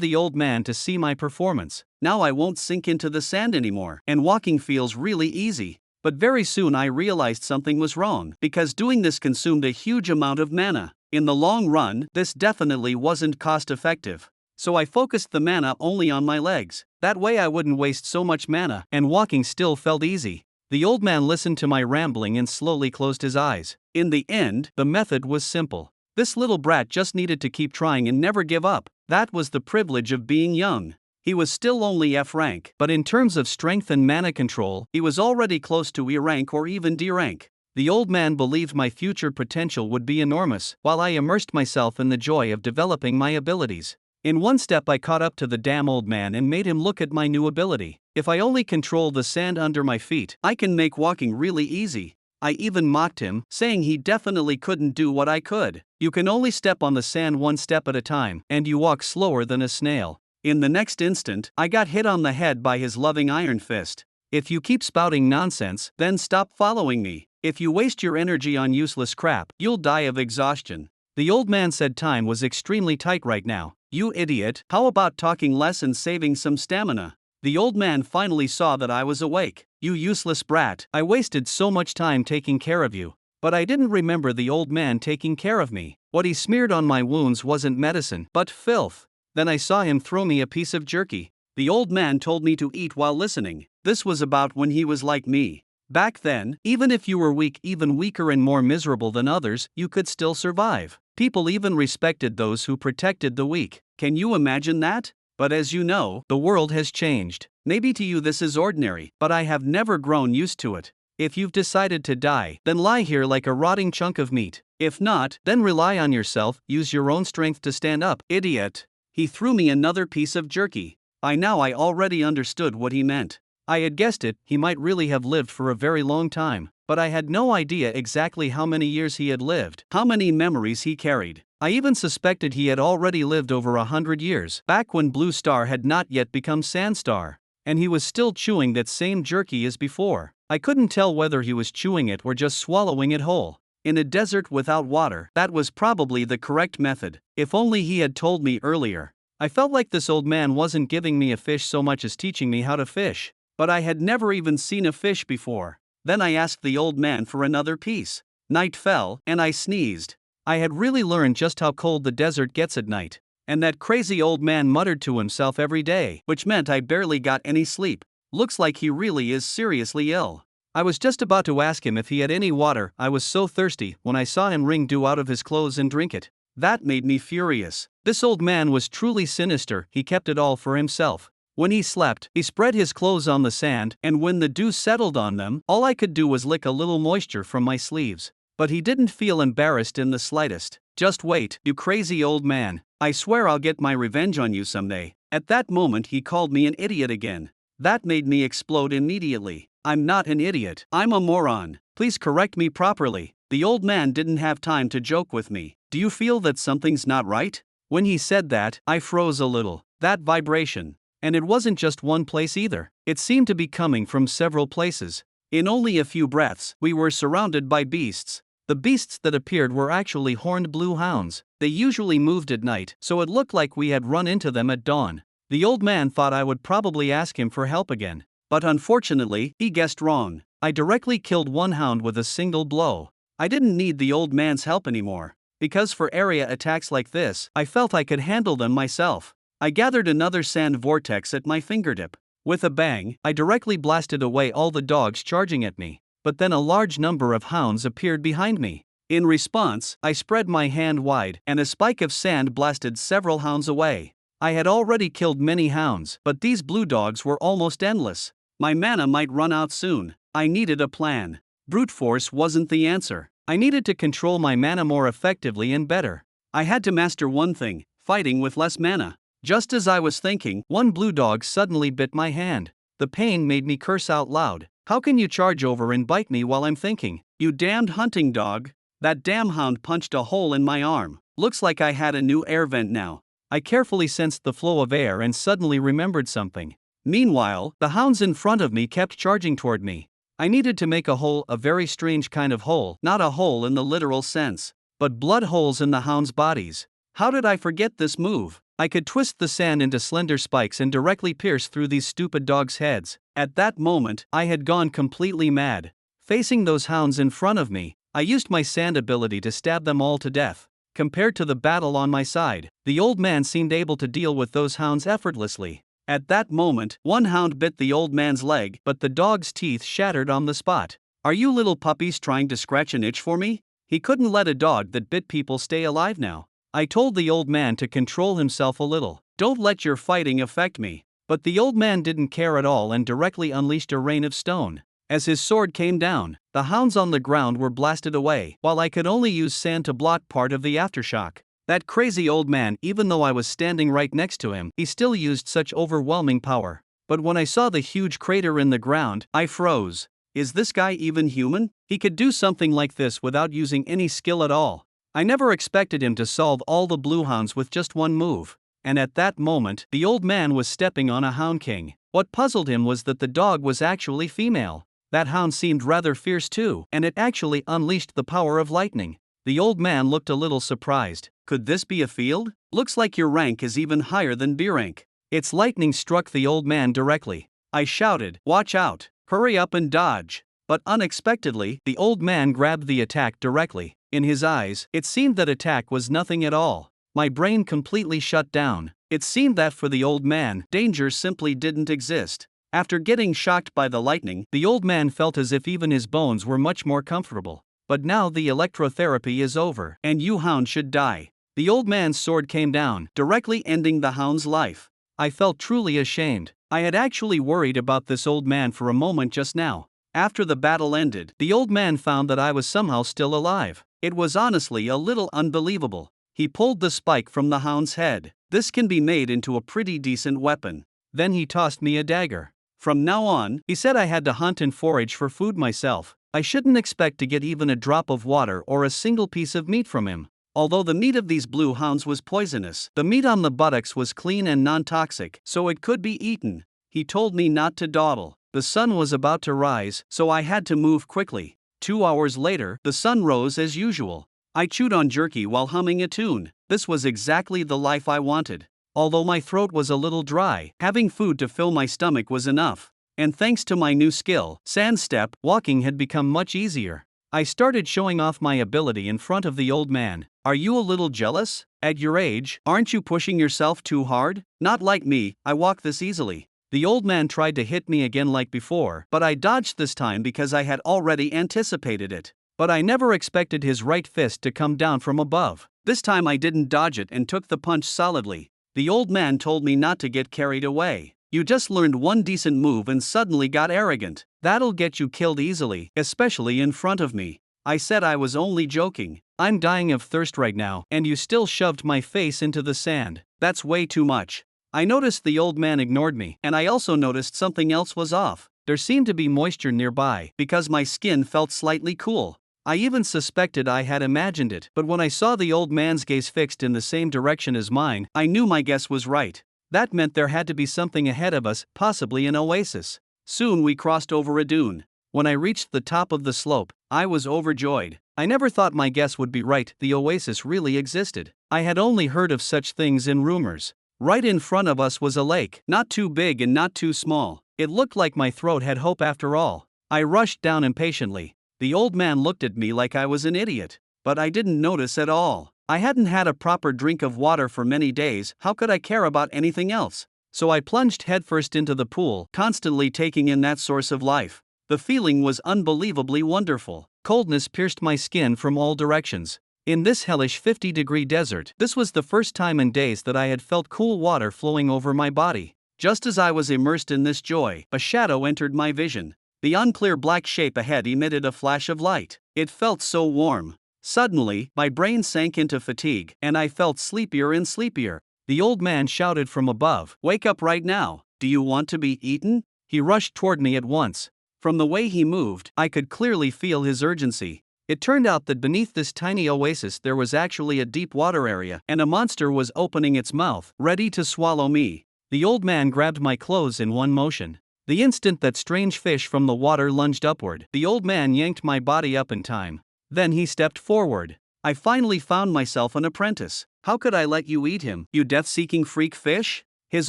the old man to see my performance. Now I won't sink into the sand anymore, and walking feels really easy. But very soon I realized something was wrong, because doing this consumed a huge amount of mana. In the long run, this definitely wasn't cost effective. So I focused the mana only on my legs. That way I wouldn't waste so much mana, and walking still felt easy. The old man listened to my rambling and slowly closed his eyes. In the end, the method was simple. This little brat just needed to keep trying and never give up. That was the privilege of being young. He was still only F rank, but in terms of strength and mana control, he was already close to E rank or even D rank. The old man believed my future potential would be enormous, while I immersed myself in the joy of developing my abilities. In one step I caught up to the damn old man and made him look at my new ability. If I only control the sand under my feet, I can make walking really easy. I even mocked him, saying he definitely couldn't do what I could. You can only step on the sand one step at a time, and you walk slower than a snail. In the next instant, I got hit on the head by his loving iron fist. If you keep spouting nonsense, then stop following me. If you waste your energy on useless crap, you'll die of exhaustion. The old man said time was extremely tight right now. You idiot, how about talking less and saving some stamina? The old man finally saw that I was awake. You useless brat, I wasted so much time taking care of you. But I didn't remember the old man taking care of me. What he smeared on my wounds wasn't medicine, but filth. Then I saw him throw me a piece of jerky. The old man told me to eat while listening. This was about when he was like me. Back then, even if you were weak, even weaker and more miserable than others, you could still survive. People even respected those who protected the weak. Can you imagine that? But as you know, the world has changed. Maybe to you this is ordinary, but I have never grown used to it. If you've decided to die, then lie here like a rotting chunk of meat. If not, then rely on yourself, use your own strength to stand up, idiot. He threw me another piece of jerky. I already understood what he meant. I had guessed it, he might really have lived for a very long time, but I had no idea exactly how many years he had lived, how many memories he carried. I even suspected he had already lived over 100 years, back when Blue Star had not yet become Sandstar. And he was still chewing that same jerky as before. I couldn't tell whether he was chewing it or just swallowing it whole. In a desert without water, that was probably the correct method. If only he had told me earlier. I felt like this old man wasn't giving me a fish so much as teaching me how to fish. But I had never even seen a fish before. Then I asked the old man for another piece. Night fell, and I sneezed. I had really learned just how cold the desert gets at night. And that crazy old man muttered to himself every day, which meant I barely got any sleep. Looks like he really is seriously ill. I was just about to ask him if he had any water, I was so thirsty, when I saw him wring dew out of his clothes and drink it. That made me furious. This old man was truly sinister, he kept it all for himself. When he slept, he spread his clothes on the sand, and when the dew settled on them, all I could do was lick a little moisture from my sleeves. But he didn't feel embarrassed in the slightest. Just wait, you crazy old man. I swear I'll get my revenge on you someday. At that moment he called me an idiot again. That made me explode immediately. I'm not an idiot, I'm a moron. Please correct me properly. The old man didn't have time to joke with me. Do you feel that something's not right? When he said that, I froze a little. That vibration. And it wasn't just one place either. It seemed to be coming from several places. In only a few breaths, we were surrounded by beasts. The beasts that appeared were actually horned blue hounds. They usually moved at night, so it looked like we had run into them at dawn. The old man thought I would probably ask him for help again. But unfortunately, he guessed wrong. I directly killed one hound with a single blow. I didn't need the old man's help anymore. Because for area attacks like this, I felt I could handle them myself. I gathered another sand vortex at my fingertip. With a bang, I directly blasted away all the dogs charging at me. But then a large number of hounds appeared behind me. In response, I spread my hand wide, and a spike of sand blasted several hounds away. I had already killed many hounds, but these blue dogs were almost endless. My mana might run out soon. I needed a plan. Brute force wasn't the answer. I needed to control my mana more effectively and better. I had to master one thing, fighting with less mana. Just as I was thinking, one blue dog suddenly bit my hand. The pain made me curse out loud. How can you charge over and bite me while I'm thinking? You damned hunting dog. That damn hound punched a hole in my arm. Looks like I had a new air vent now. I carefully sensed the flow of air and suddenly remembered something. Meanwhile, the hounds in front of me kept charging toward me. I needed to make a hole, a very strange kind of hole, not a hole in the literal sense, but blood holes in the hounds' bodies. How did I forget this move? I could twist the sand into slender spikes and directly pierce through these stupid dogs' heads. At that moment, I had gone completely mad. Facing those hounds in front of me, I used my sand ability to stab them all to death. Compared to the battle on my side, the old man seemed able to deal with those hounds effortlessly. At that moment, one hound bit the old man's leg, but the dog's teeth shattered on the spot. "Are you little puppies trying to scratch an itch for me?" He couldn't let a dog that bit people stay alive now. I told the old man to control himself a little. "Don't let your fighting affect me." But the old man didn't care at all and directly unleashed a rain of stone. As his sword came down, the hounds on the ground were blasted away, while I could only use sand to block part of the aftershock. That crazy old man, even though I was standing right next to him, he still used such overwhelming power. But when I saw the huge crater in the ground, I froze. Is this guy even human? He could do something like this without using any skill at all. I never expected him to solve all the blue hounds with just one move. And at that moment, the old man was stepping on a hound king. What puzzled him was that the dog was actually female. That hound seemed rather fierce too, and it actually unleashed the power of lightning. The old man looked a little surprised. "Could this be a field? Looks like your rank is even higher than B rank." Its lightning struck the old man directly. I shouted, "Watch out! Hurry up and dodge!" But unexpectedly, the old man grabbed the attack directly. In his eyes, it seemed that attack was nothing at all. My brain completely shut down. It seemed that for the old man, danger simply didn't exist. After getting shocked by the lightning, the old man felt as if even his bones were much more comfortable. But now the electrotherapy is over, and you hound should die. The old man's sword came down, directly ending the hound's life. I felt truly ashamed. I had actually worried about this old man for a moment just now. After the battle ended, the old man found that I was somehow still alive. It was honestly a little unbelievable. He pulled the spike from the hound's head. "This can be made into a pretty decent weapon." Then he tossed me a dagger. From now on, he said I had to hunt and forage for food myself. I shouldn't expect to get even a drop of water or a single piece of meat from him. Although the meat of these blue hounds was poisonous, the meat on the buttocks was clean and non-toxic, so it could be eaten. He told me not to dawdle. The sun was about to rise, so I had to move quickly. 2 hours later, the sun rose as usual. I chewed on jerky while humming a tune. This was exactly the life I wanted. Although my throat was a little dry, having food to fill my stomach was enough. And thanks to my new skill, sand step walking had become much easier. I started showing off my ability in front of the old man. "Are you a little jealous? At your age, aren't you pushing yourself too hard?" "Not like me, I walk this easily." The old man tried to hit me again like before, but I dodged this time because I had already anticipated it. But I never expected his right fist to come down from above. This time I didn't dodge it and took the punch solidly. The old man told me not to get carried away. "You just learned one decent move and suddenly got arrogant. That'll get you killed easily, especially in front of me." I said I was only joking. "I'm dying of thirst right now, and you still shoved my face into the sand. That's way too much." I noticed the old man ignored me, and I also noticed something else was off. There seemed to be moisture nearby, because my skin felt slightly cool. I even suspected I had imagined it, but when I saw the old man's gaze fixed in the same direction as mine, I knew my guess was right. That meant there had to be something ahead of us, possibly an oasis. Soon we crossed over a dune. When I reached the top of the slope, I was overjoyed. I never thought my guess would be right, the oasis really existed. I had only heard of such things in rumors. Right in front of us was a lake, not too big and not too small. It looked like my throat had hope after all. I rushed down impatiently. The old man looked at me like I was an idiot. But I didn't notice at all. I hadn't had a proper drink of water for many days, how could I care about anything else? So I plunged headfirst into the pool, constantly taking in that source of life. The feeling was unbelievably wonderful. Coldness pierced my skin from all directions. In this hellish 50-degree desert, this was the first time in days that I had felt cool water flowing over my body. Just as I was immersed in this joy, a shadow entered my vision. The unclear black shape ahead emitted a flash of light. It felt so warm. Suddenly, my brain sank into fatigue, and I felt sleepier and sleepier. The old man shouted from above, "Wake up right now! Do you want to be eaten?" He rushed toward me at once. From the way he moved, I could clearly feel his urgency. It turned out that beneath this tiny oasis there was actually a deep water area, and a monster was opening its mouth, ready to swallow me. The old man grabbed my clothes in one motion. The instant that strange fish from the water lunged upward, the old man yanked my body up in time. Then he stepped forward. I finally found myself an apprentice. How could I let you eat him, you death-seeking freak fish? His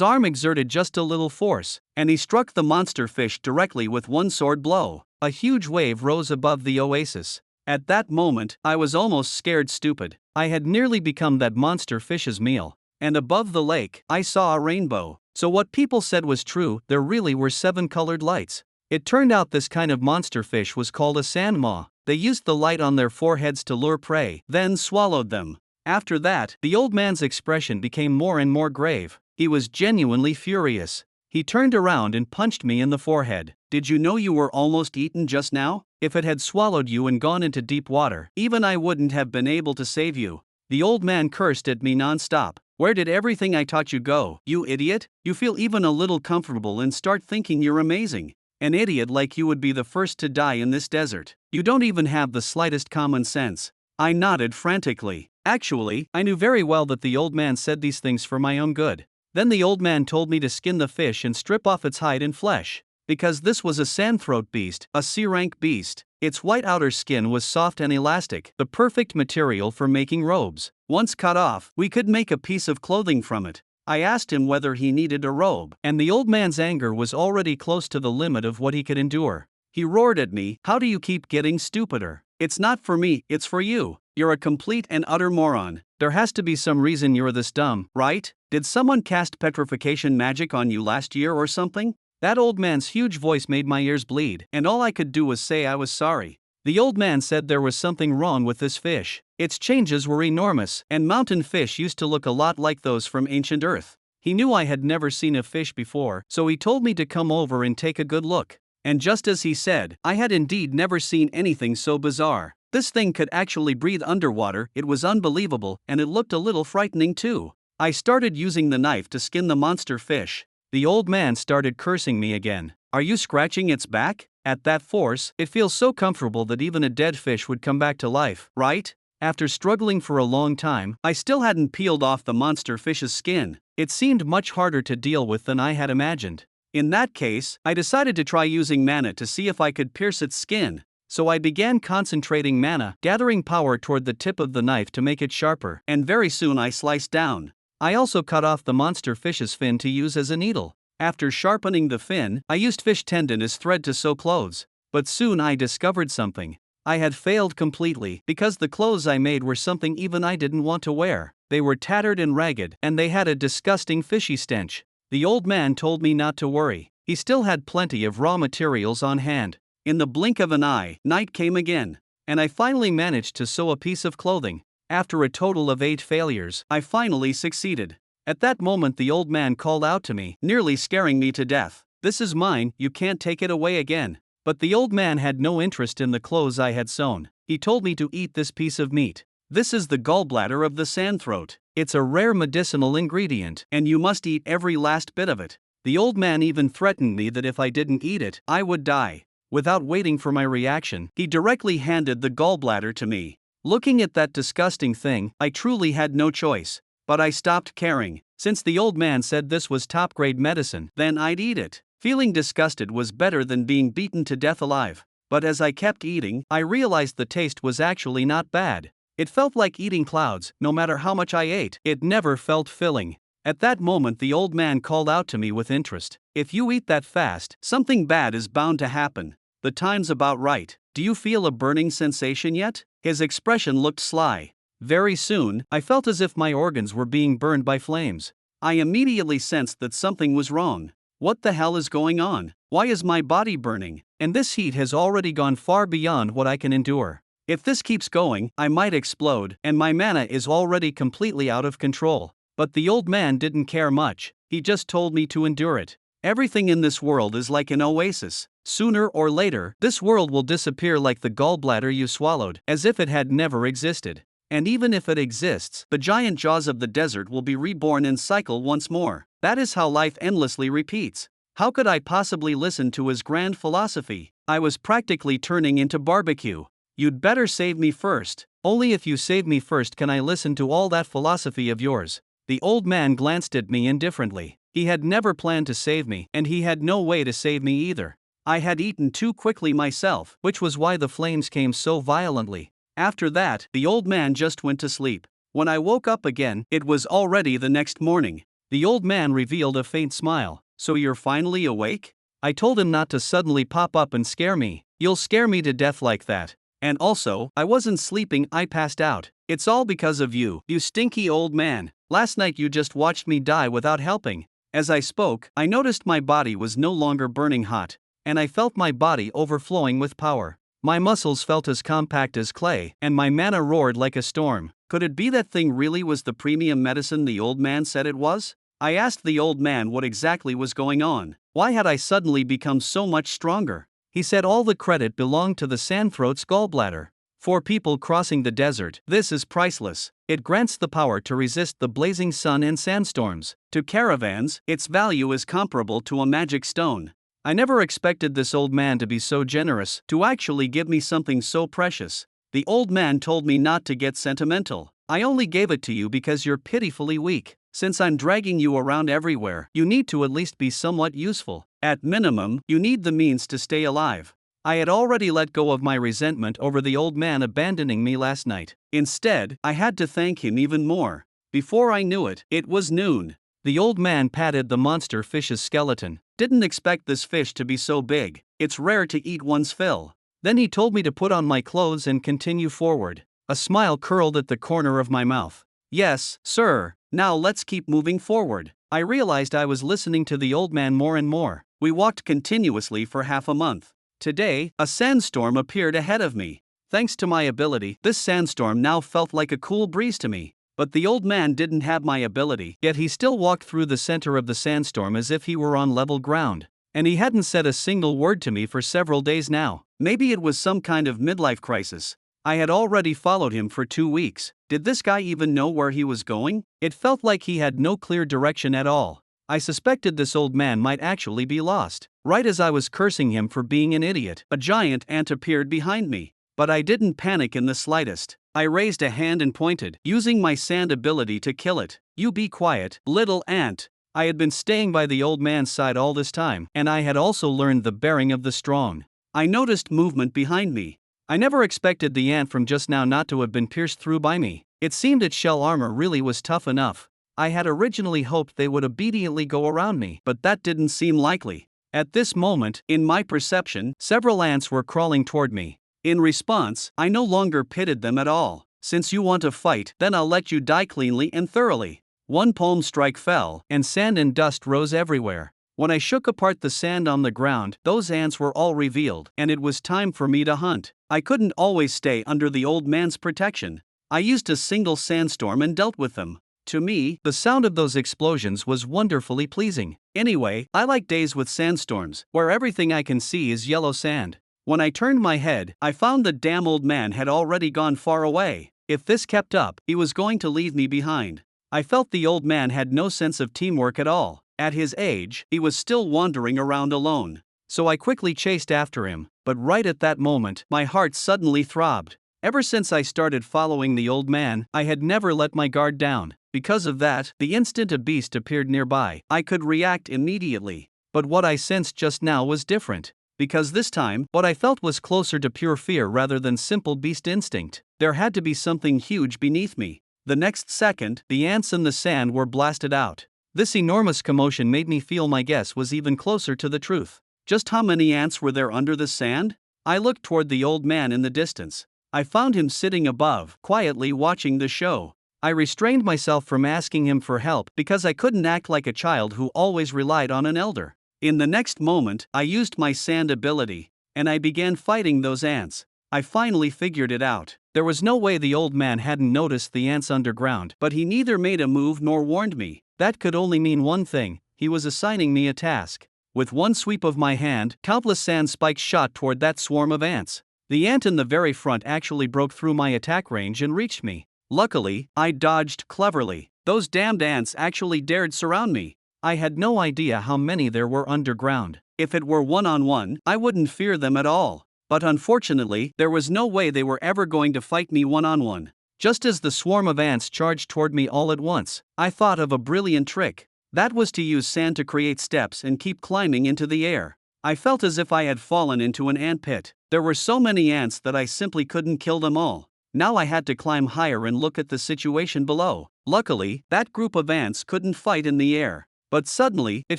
arm exerted just a little force, and he struck the monster fish directly with one sword blow. A huge wave rose above the oasis. At that moment, I was almost scared stupid. I had nearly become that monster fish's meal. And above the lake, I saw a rainbow. So what people said was true, there really were 7 colored lights. It turned out this kind of monster fish was called a sandmaw. They used the light on their foreheads to lure prey, then swallowed them. After that, the old man's expression became more and more grave. He was genuinely furious. He turned around and punched me in the forehead. Did you know you were almost eaten just now? If it had swallowed you and gone into deep water, even I wouldn't have been able to save you. The old man cursed at me non-stop. Where did everything I taught you go, you idiot? You feel even a little comfortable and start thinking you're amazing. An idiot like you would be the first to die in this desert. You don't even have the slightest common sense. I nodded frantically. Actually, I knew very well that the old man said these things for my own good. Then the old man told me to skin the fish and strip off its hide and flesh. Because this was a sandthroat beast, a C-rank beast. Its white outer skin was soft and elastic, the perfect material for making robes. Once cut off, we could make a piece of clothing from it. I asked him whether he needed a robe, and the old man's anger was already close to the limit of what he could endure. He roared at me, "How do you keep getting stupider? It's not for me, it's for you. You're a complete and utter moron. There has to be some reason you're this dumb, right? Did someone cast petrification magic on you last year or something?" That old man's huge voice made my ears bleed, and all I could do was say I was sorry. The old man said there was something wrong with this fish. Its changes were enormous, and mountain fish used to look a lot like those from ancient Earth. He knew I had never seen a fish before, so he told me to come over and take a good look. And just as he said, I had indeed never seen anything so bizarre. This thing could actually breathe underwater. It was unbelievable, and it looked a little frightening too. I started using the knife to skin the monster fish. The old man started cursing me again. "Are you scratching its back? At that force, it feels so comfortable that even a dead fish would come back to life, right?" After struggling for a long time, I still hadn't peeled off the monster fish's skin. It seemed much harder to deal with than I had imagined. In that case, I decided to try using mana to see if I could pierce its skin. So I began concentrating mana, gathering power toward the tip of the knife to make it sharper, and very soon I sliced down. I also cut off the monster fish's fin to use as a needle. After sharpening the fin, I used fish tendon as thread to sew clothes. But soon I discovered something. I had failed completely because the clothes I made were something even I didn't want to wear. They were tattered and ragged, and they had a disgusting fishy stench. The old man told me not to worry. He still had plenty of raw materials on hand. In the blink of an eye, night came again, and I finally managed to sew a piece of clothing. After a total of 8 failures, I finally succeeded. At that moment the old man called out to me, nearly scaring me to death. "This is mine, you can't take it away again." But the old man had no interest in the clothes I had sewn. He told me to eat this piece of meat. "This is the gallbladder of the sandthroat. It's a rare medicinal ingredient, and you must eat every last bit of it." The old man even threatened me that if I didn't eat it, I would die. Without waiting for my reaction, he directly handed the gallbladder to me. Looking at that disgusting thing, I truly had no choice. But I stopped caring. Since the old man said this was top-grade medicine, then I'd eat it. Feeling disgusted was better than being beaten to death alive. But as I kept eating, I realized the taste was actually not bad. It felt like eating clouds. No matter how much I ate, it never felt filling. At that moment the old man called out to me with interest. "If you eat that fast, something bad is bound to happen. The time's about right. Do you feel a burning sensation yet?" His expression looked sly. Very soon, I felt as if my organs were being burned by flames. I immediately sensed that something was wrong. What the hell is going on? Why is my body burning? And this heat has already gone far beyond what I can endure. If this keeps going, I might explode, and my mana is already completely out of control. But the old man didn't care much. He just told me to endure it. Everything in this world is like an oasis. Sooner or later, this world will disappear like the gallbladder you swallowed, as if it had never existed. And even if it exists, the giant jaws of the desert will be reborn and cycle once more. That is how life endlessly repeats. How could I possibly listen to his grand philosophy? I was practically turning into barbecue. "You'd better save me first. Only if you save me first can I listen to all that philosophy of yours." The old man glanced at me indifferently. He had never planned to save me, and he had no way to save me either. I had eaten too quickly myself, which was why the flames came so violently. After that, the old man just went to sleep. When I woke up again, it was already the next morning. The old man revealed a faint smile. "So you're finally awake?" I told him not to suddenly pop up and scare me. "You'll scare me to death like that. And also, I wasn't sleeping, I passed out. It's all because of you, you stinky old man. Last night you just watched me die without helping." As I spoke, I noticed my body was no longer burning hot, and I felt my body overflowing with power. My muscles felt as compact as clay, and my mana roared like a storm. Could it be that thing really was the premium medicine the old man said it was? I asked the old man what exactly was going on. Why had I suddenly become so much stronger? He said all the credit belonged to the sandthroat's gallbladder. For people crossing the desert, this is priceless. It grants the power to resist the blazing sun and sandstorms. To caravans, its value is comparable to a magic stone. I never expected this old man to be so generous, to actually give me something so precious. The old man told me not to get sentimental. "I only gave it to you because you're pitifully weak. Since I'm dragging you around everywhere, you need to at least be somewhat useful. At minimum, you need the means to stay alive." I had already let go of my resentment over the old man abandoning me last night. Instead, I had to thank him even more. Before I knew it, it was noon. The old man patted the monster fish's skeleton. "Didn't expect this fish to be so big. It's rare to eat one's fill." Then he told me to put on my clothes and continue forward. A smile curled at the corner of my mouth. "Yes, sir. Now let's keep moving forward." I realized I was listening to the old man more and more. We walked continuously for half a month. Today, a sandstorm appeared ahead of me. Thanks to my ability, this sandstorm now felt like a cool breeze to me. But the old man didn't have my ability, yet he still walked through the center of the sandstorm as if he were on level ground. And he hadn't said a single word to me for several days now. Maybe it was some kind of midlife crisis. I had already followed him for 2 weeks. Did this guy even know where he was going? It felt like he had no clear direction at all. I suspected this old man might actually be lost. Right as I was cursing him for being an idiot, a giant ant appeared behind me. But I didn't panic in the slightest. I raised a hand and pointed, using my sand ability to kill it. "You be quiet, little ant." I had been staying by the old man's side all this time, and I had also learned the bearing of the strong. I noticed movement behind me. I never expected the ant from just now not to have been pierced through by me. It seemed its shell armor really was tough enough. I had originally hoped they would obediently go around me, but that didn't seem likely. At this moment, in my perception, several ants were crawling toward me. In response, I no longer pitied them at all. "Since you want to fight, then I'll let you die cleanly and thoroughly." One palm strike fell, and sand and dust rose everywhere. When I shook apart the sand on the ground, those ants were all revealed, and it was time for me to hunt. I couldn't always stay under the old man's protection. I used a single sandstorm and dealt with them. To me, the sound of those explosions was wonderfully pleasing. Anyway, I like days with sandstorms, where everything I can see is yellow sand. When I turned my head, I found the damn old man had already gone far away. If this kept up, he was going to leave me behind. I felt the old man had no sense of teamwork at all. At his age, he was still wandering around alone. So I quickly chased after him, but right at that moment, my heart suddenly throbbed. Ever since I started following the old man, I had never let my guard down. Because of that, the instant a beast appeared nearby, I could react immediately. But what I sensed just now was different. Because this time, what I felt was closer to pure fear rather than simple beast instinct. There had to be something huge beneath me. The next second, the ants in the sand were blasted out. This enormous commotion made me feel my guess was even closer to the truth. Just how many ants were there under the sand? I looked toward the old man in the distance. I found him sitting above, quietly watching the show. I restrained myself from asking him for help because I couldn't act like a child who always relied on an elder. In the next moment, I used my sand ability, and I began fighting those ants. I finally figured it out. There was no way the old man hadn't noticed the ants underground, but he neither made a move nor warned me. That could only mean one thing: he was assigning me a task. With one sweep of my hand, countless sand spikes shot toward that swarm of ants. The ant in the very front actually broke through my attack range and reached me. Luckily, I dodged cleverly. Those damned ants actually dared surround me. I had no idea how many there were underground. If it were one-on-one, I wouldn't fear them at all. But unfortunately, there was no way they were ever going to fight me one-on-one. Just as the swarm of ants charged toward me all at once, I thought of a brilliant trick. That was to use sand to create steps and keep climbing into the air. I felt as if I had fallen into an ant pit. There were so many ants that I simply couldn't kill them all. Now I had to climb higher and look at the situation below. Luckily, that group of ants couldn't fight in the air. But suddenly, it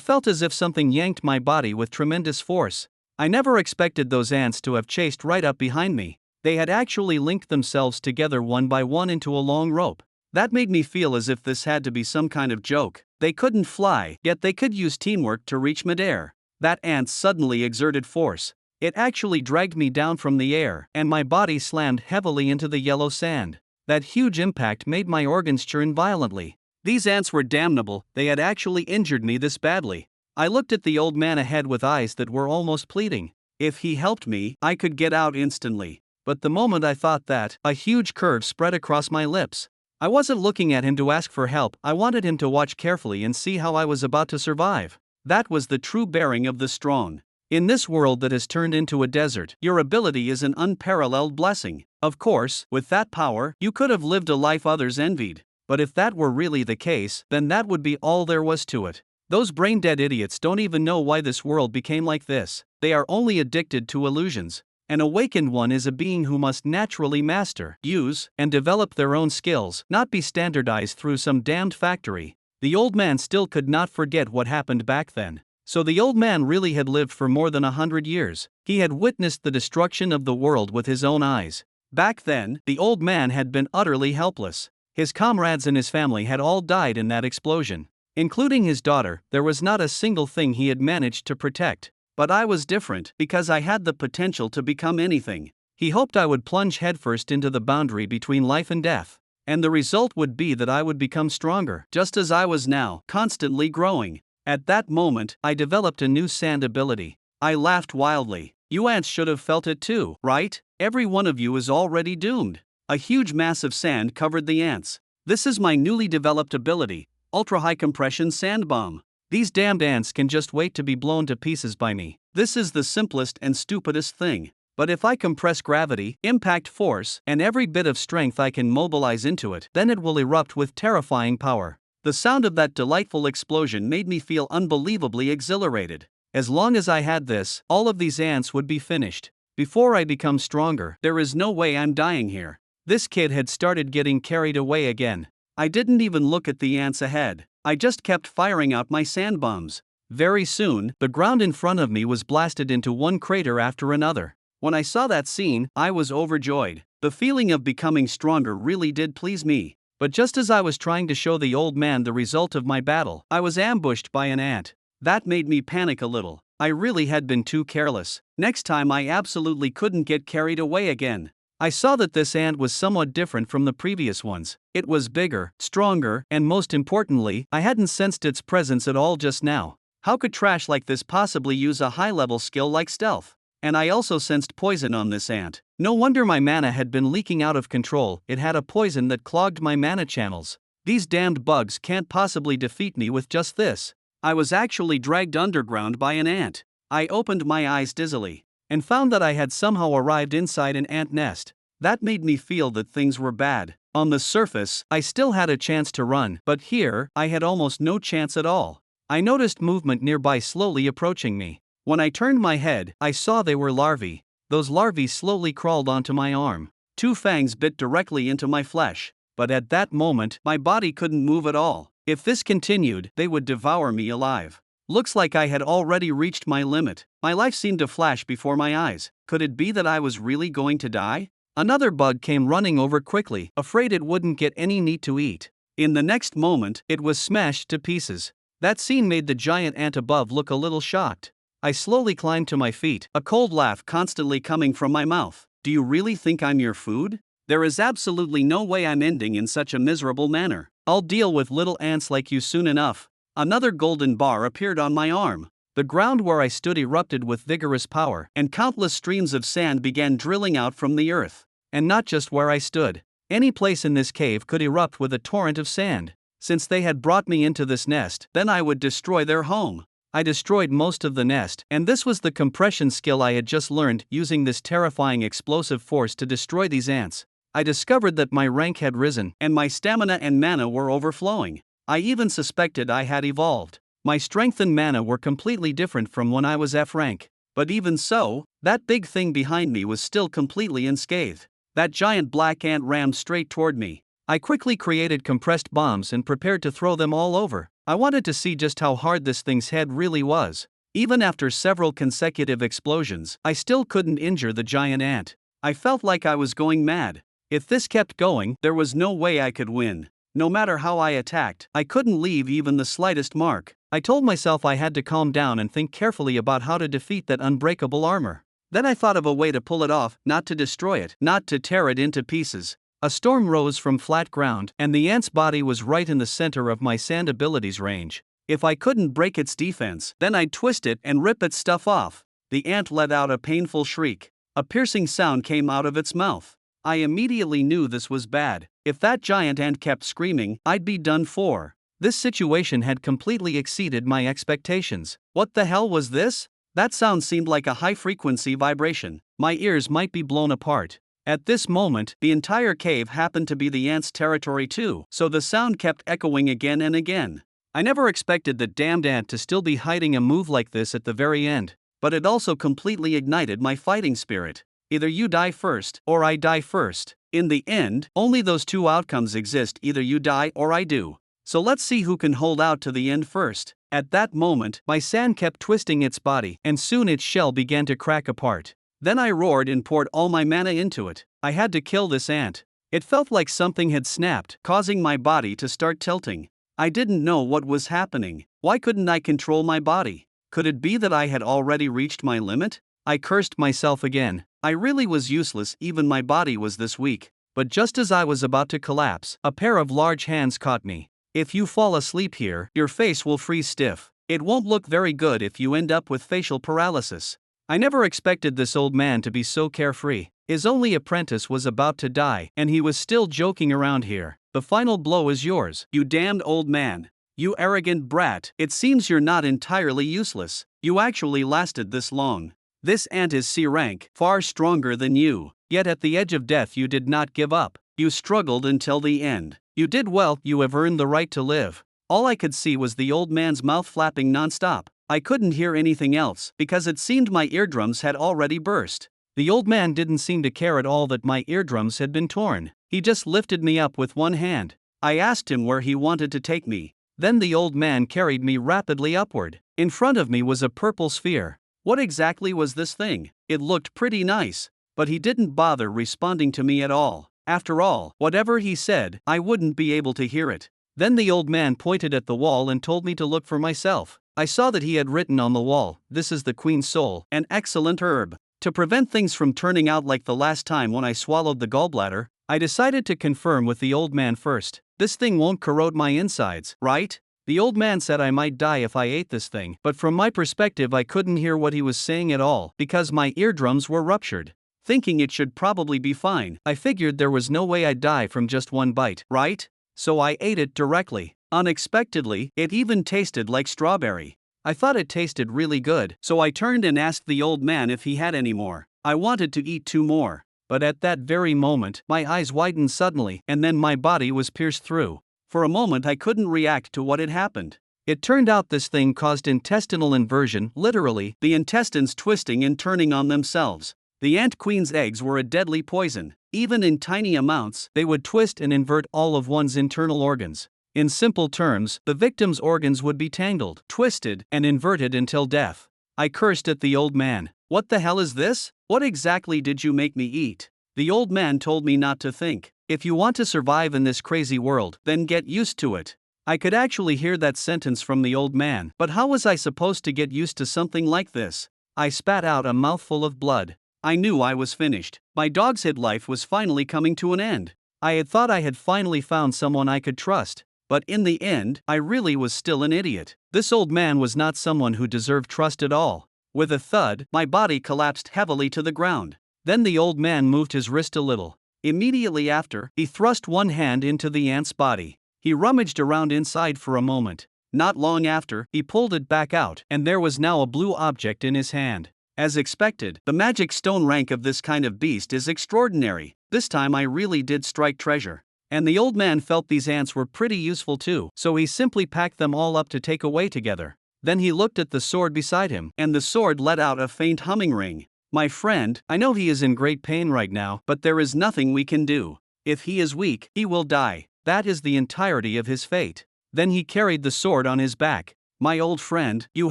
felt as if something yanked my body with tremendous force. I never expected those ants to have chased right up behind me. They had actually linked themselves together one by one into a long rope. That made me feel as if this had to be some kind of joke. They couldn't fly, yet they could use teamwork to reach midair. That ant suddenly exerted force. It actually dragged me down from the air, and my body slammed heavily into the yellow sand. That huge impact made my organs churn violently. These ants were damnable, they had actually injured me this badly. I looked at the old man ahead with eyes that were almost pleading. If he helped me, I could get out instantly. But the moment I thought that, a huge curve spread across my lips. I wasn't looking at him to ask for help, I wanted him to watch carefully and see how I was about to survive. That was the true bearing of the strong. In this world that has turned into a desert, your ability is an unparalleled blessing. Of course, with that power, you could have lived a life others envied. But if that were really the case, then that would be all there was to it. Those brain-dead idiots don't even know why this world became like this. They are only addicted to illusions. An awakened one is a being who must naturally master, use, and develop their own skills, not be standardized through some damned factory. The old man still could not forget what happened back then. So the old man really had lived for more than 100 years. He had witnessed the destruction of the world with his own eyes. Back then, the old man had been utterly helpless. His comrades and his family had all died in that explosion. Including his daughter, there was not a single thing he had managed to protect. But I was different, because I had the potential to become anything. He hoped I would plunge headfirst into the boundary between life and death. And the result would be that I would become stronger, just as I was now, constantly growing. At that moment, I developed a new sand ability. I laughed wildly. You ants should have felt it too, right? Every one of you is already doomed. A huge mass of sand covered the ants. This is my newly developed ability, ultra-high compression sand bomb. These damned ants can just wait to be blown to pieces by me. This is the simplest and stupidest thing. But if I compress gravity, impact force, and every bit of strength I can mobilize into it, then it will erupt with terrifying power. The sound of that delightful explosion made me feel unbelievably exhilarated. As long as I had this, all of these ants would be finished. Before I become stronger, there is no way I'm dying here. This kid had started getting carried away again. I didn't even look at the ants ahead. I just kept firing out my sand bombs. Very soon, the ground in front of me was blasted into one crater after another. When I saw that scene, I was overjoyed. The feeling of becoming stronger really did please me. But just as I was trying to show the old man the result of my battle, I was ambushed by an ant. That made me panic a little. I really had been too careless. Next time I absolutely couldn't get carried away again. I saw that this ant was somewhat different from the previous ones. It was bigger, stronger, and most importantly, I hadn't sensed its presence at all just now. How could trash like this possibly use a high-level skill like stealth? And I also sensed poison on this ant. No wonder my mana had been leaking out of control, it had a poison that clogged my mana channels. These damned bugs can't possibly defeat me with just this. I was actually dragged underground by an ant. I opened my eyes dizzily and found that I had somehow arrived inside an ant nest. That made me feel that things were bad. On the surface, I still had a chance to run, but here, I had almost no chance at all. I noticed movement nearby slowly approaching me. When I turned my head, I saw they were larvae. Those larvae slowly crawled onto my arm. Two fangs bit directly into my flesh. But at that moment, my body couldn't move at all. If this continued, they would devour me alive. Looks like I had already reached my limit. My life seemed to flash before my eyes. Could it be that I was really going to die? Another bug came running over quickly, afraid it wouldn't get any meat to eat. In the next moment, it was smashed to pieces. That scene made the giant ant above look a little shocked. I slowly climbed to my feet, a cold laugh constantly coming from my mouth. Do you really think I'm your food? There is absolutely no way I'm ending in such a miserable manner. I'll deal with little ants like you soon enough. Another golden bar appeared on my arm. The ground where I stood erupted with vigorous power, and countless streams of sand began drilling out from the earth. And not just where I stood. Any place in this cave could erupt with a torrent of sand. Since they had brought me into this nest, then I would destroy their home. I destroyed most of the nest, and this was the compression skill I had just learned, using this terrifying explosive force to destroy these ants. I discovered that my rank had risen, and my stamina and mana were overflowing. I even suspected I had evolved. My strength and mana were completely different from when I was F rank. But even so, that big thing behind me was still completely unscathed. That giant black ant rammed straight toward me. I quickly created compressed bombs and prepared to throw them all over. I wanted to see just how hard this thing's head really was. Even after several consecutive explosions, I still couldn't injure the giant ant. I felt like I was going mad. If this kept going, there was no way I could win. No matter how I attacked, I couldn't leave even the slightest mark. I told myself I had to calm down and think carefully about how to defeat that unbreakable armor. Then I thought of a way to pull it off, not to destroy it, not to tear it into pieces. A storm rose from flat ground, and the ant's body was right in the center of my sand abilities range. If I couldn't break its defense, then I'd twist it and rip its stuff off. The ant let out a painful shriek. A piercing sound came out of its mouth. I immediately knew this was bad. If that giant ant kept screaming, I'd be done for. This situation had completely exceeded my expectations. What the hell was this? That sound seemed like a high-frequency vibration. My ears might be blown apart. At this moment, the entire cave happened to be the ant's territory too, so the sound kept echoing again and again. I never expected the damned ant to still be hiding a move like this at the very end, but it also completely ignited my fighting spirit. Either you die first, or I die first. In the end, only those two outcomes exist: either you die or I do. So let's see who can hold out to the end first. At that moment, my sand kept twisting its body, and soon its shell began to crack apart. Then I roared and poured all my mana into it. I had to kill this ant. It felt like something had snapped, causing my body to start tilting. I didn't know what was happening. Why couldn't I control my body? Could it be that I had already reached my limit? I cursed myself again. I really was useless, even my body was this weak. But just as I was about to collapse, a pair of large hands caught me. If you fall asleep here, your face will freeze stiff. It won't look very good if you end up with facial paralysis. I never expected this old man to be so carefree. His only apprentice was about to die, and he was still joking around here. The final blow is yours, you damned old man. You arrogant brat, it seems you're not entirely useless. You actually lasted this long. This ant is C rank, far stronger than you. Yet at the edge of death you did not give up. You struggled until the end. You did well, you have earned the right to live. All I could see was the old man's mouth flapping nonstop. I couldn't hear anything else, because it seemed my eardrums had already burst. The old man didn't seem to care at all that my eardrums had been torn. He just lifted me up with one hand. I asked him where he wanted to take me. Then the old man carried me rapidly upward. In front of me was a purple sphere. What exactly was this thing? It looked pretty nice, but he didn't bother responding to me at all. After all, whatever he said, I wouldn't be able to hear it. Then the old man pointed at the wall and told me to look for myself. I saw that he had written on the wall, "This is the Queen's soul, an excellent herb." To prevent things from turning out like the last time when I swallowed the gallbladder, I decided to confirm with the old man first. This thing won't corrode my insides, right? The old man said I might die if I ate this thing, but from my perspective I couldn't hear what he was saying at all because my eardrums were ruptured. Thinking it should probably be fine, I figured there was no way I'd die from just one bite, right? So I ate it directly. Unexpectedly, it even tasted like strawberry. I thought it tasted really good, so I turned and asked the old man if he had any more. I wanted to eat 2 more. But at that very moment, my eyes widened suddenly, and then my body was pierced through. For a moment I couldn't react to what had happened. It turned out this thing caused intestinal inversion, literally, the intestines twisting and turning on themselves. The ant queen's eggs were a deadly poison. Even in tiny amounts, they would twist and invert all of one's internal organs. In simple terms, the victim's organs would be tangled, twisted, and inverted until death. I cursed at the old man. What the hell is this? What exactly did you make me eat? The old man told me not to think. If you want to survive in this crazy world, then get used to it. I could actually hear that sentence from the old man, but how was I supposed to get used to something like this? I spat out a mouthful of blood. I knew I was finished. My dog's head life was finally coming to an end. I had thought I had finally found someone I could trust. But in the end, I really was still an idiot. This old man was not someone who deserved trust at all. With a thud, my body collapsed heavily to the ground. Then the old man moved his wrist a little. Immediately after, he thrust one hand into the ant's body. He rummaged around inside for a moment. Not long after, he pulled it back out, and there was now a blue object in his hand. As expected, the magic stone rank of this kind of beast is extraordinary. This time I really did strike treasure. And the old man felt these ants were pretty useful too, so he simply packed them all up to take away together. Then he looked at the sword beside him, and the sword let out a faint humming ring. My friend, I know he is in great pain right now, but there is nothing we can do. If he is weak, he will die. That is the entirety of his fate. Then he carried the sword on his back. My old friend, you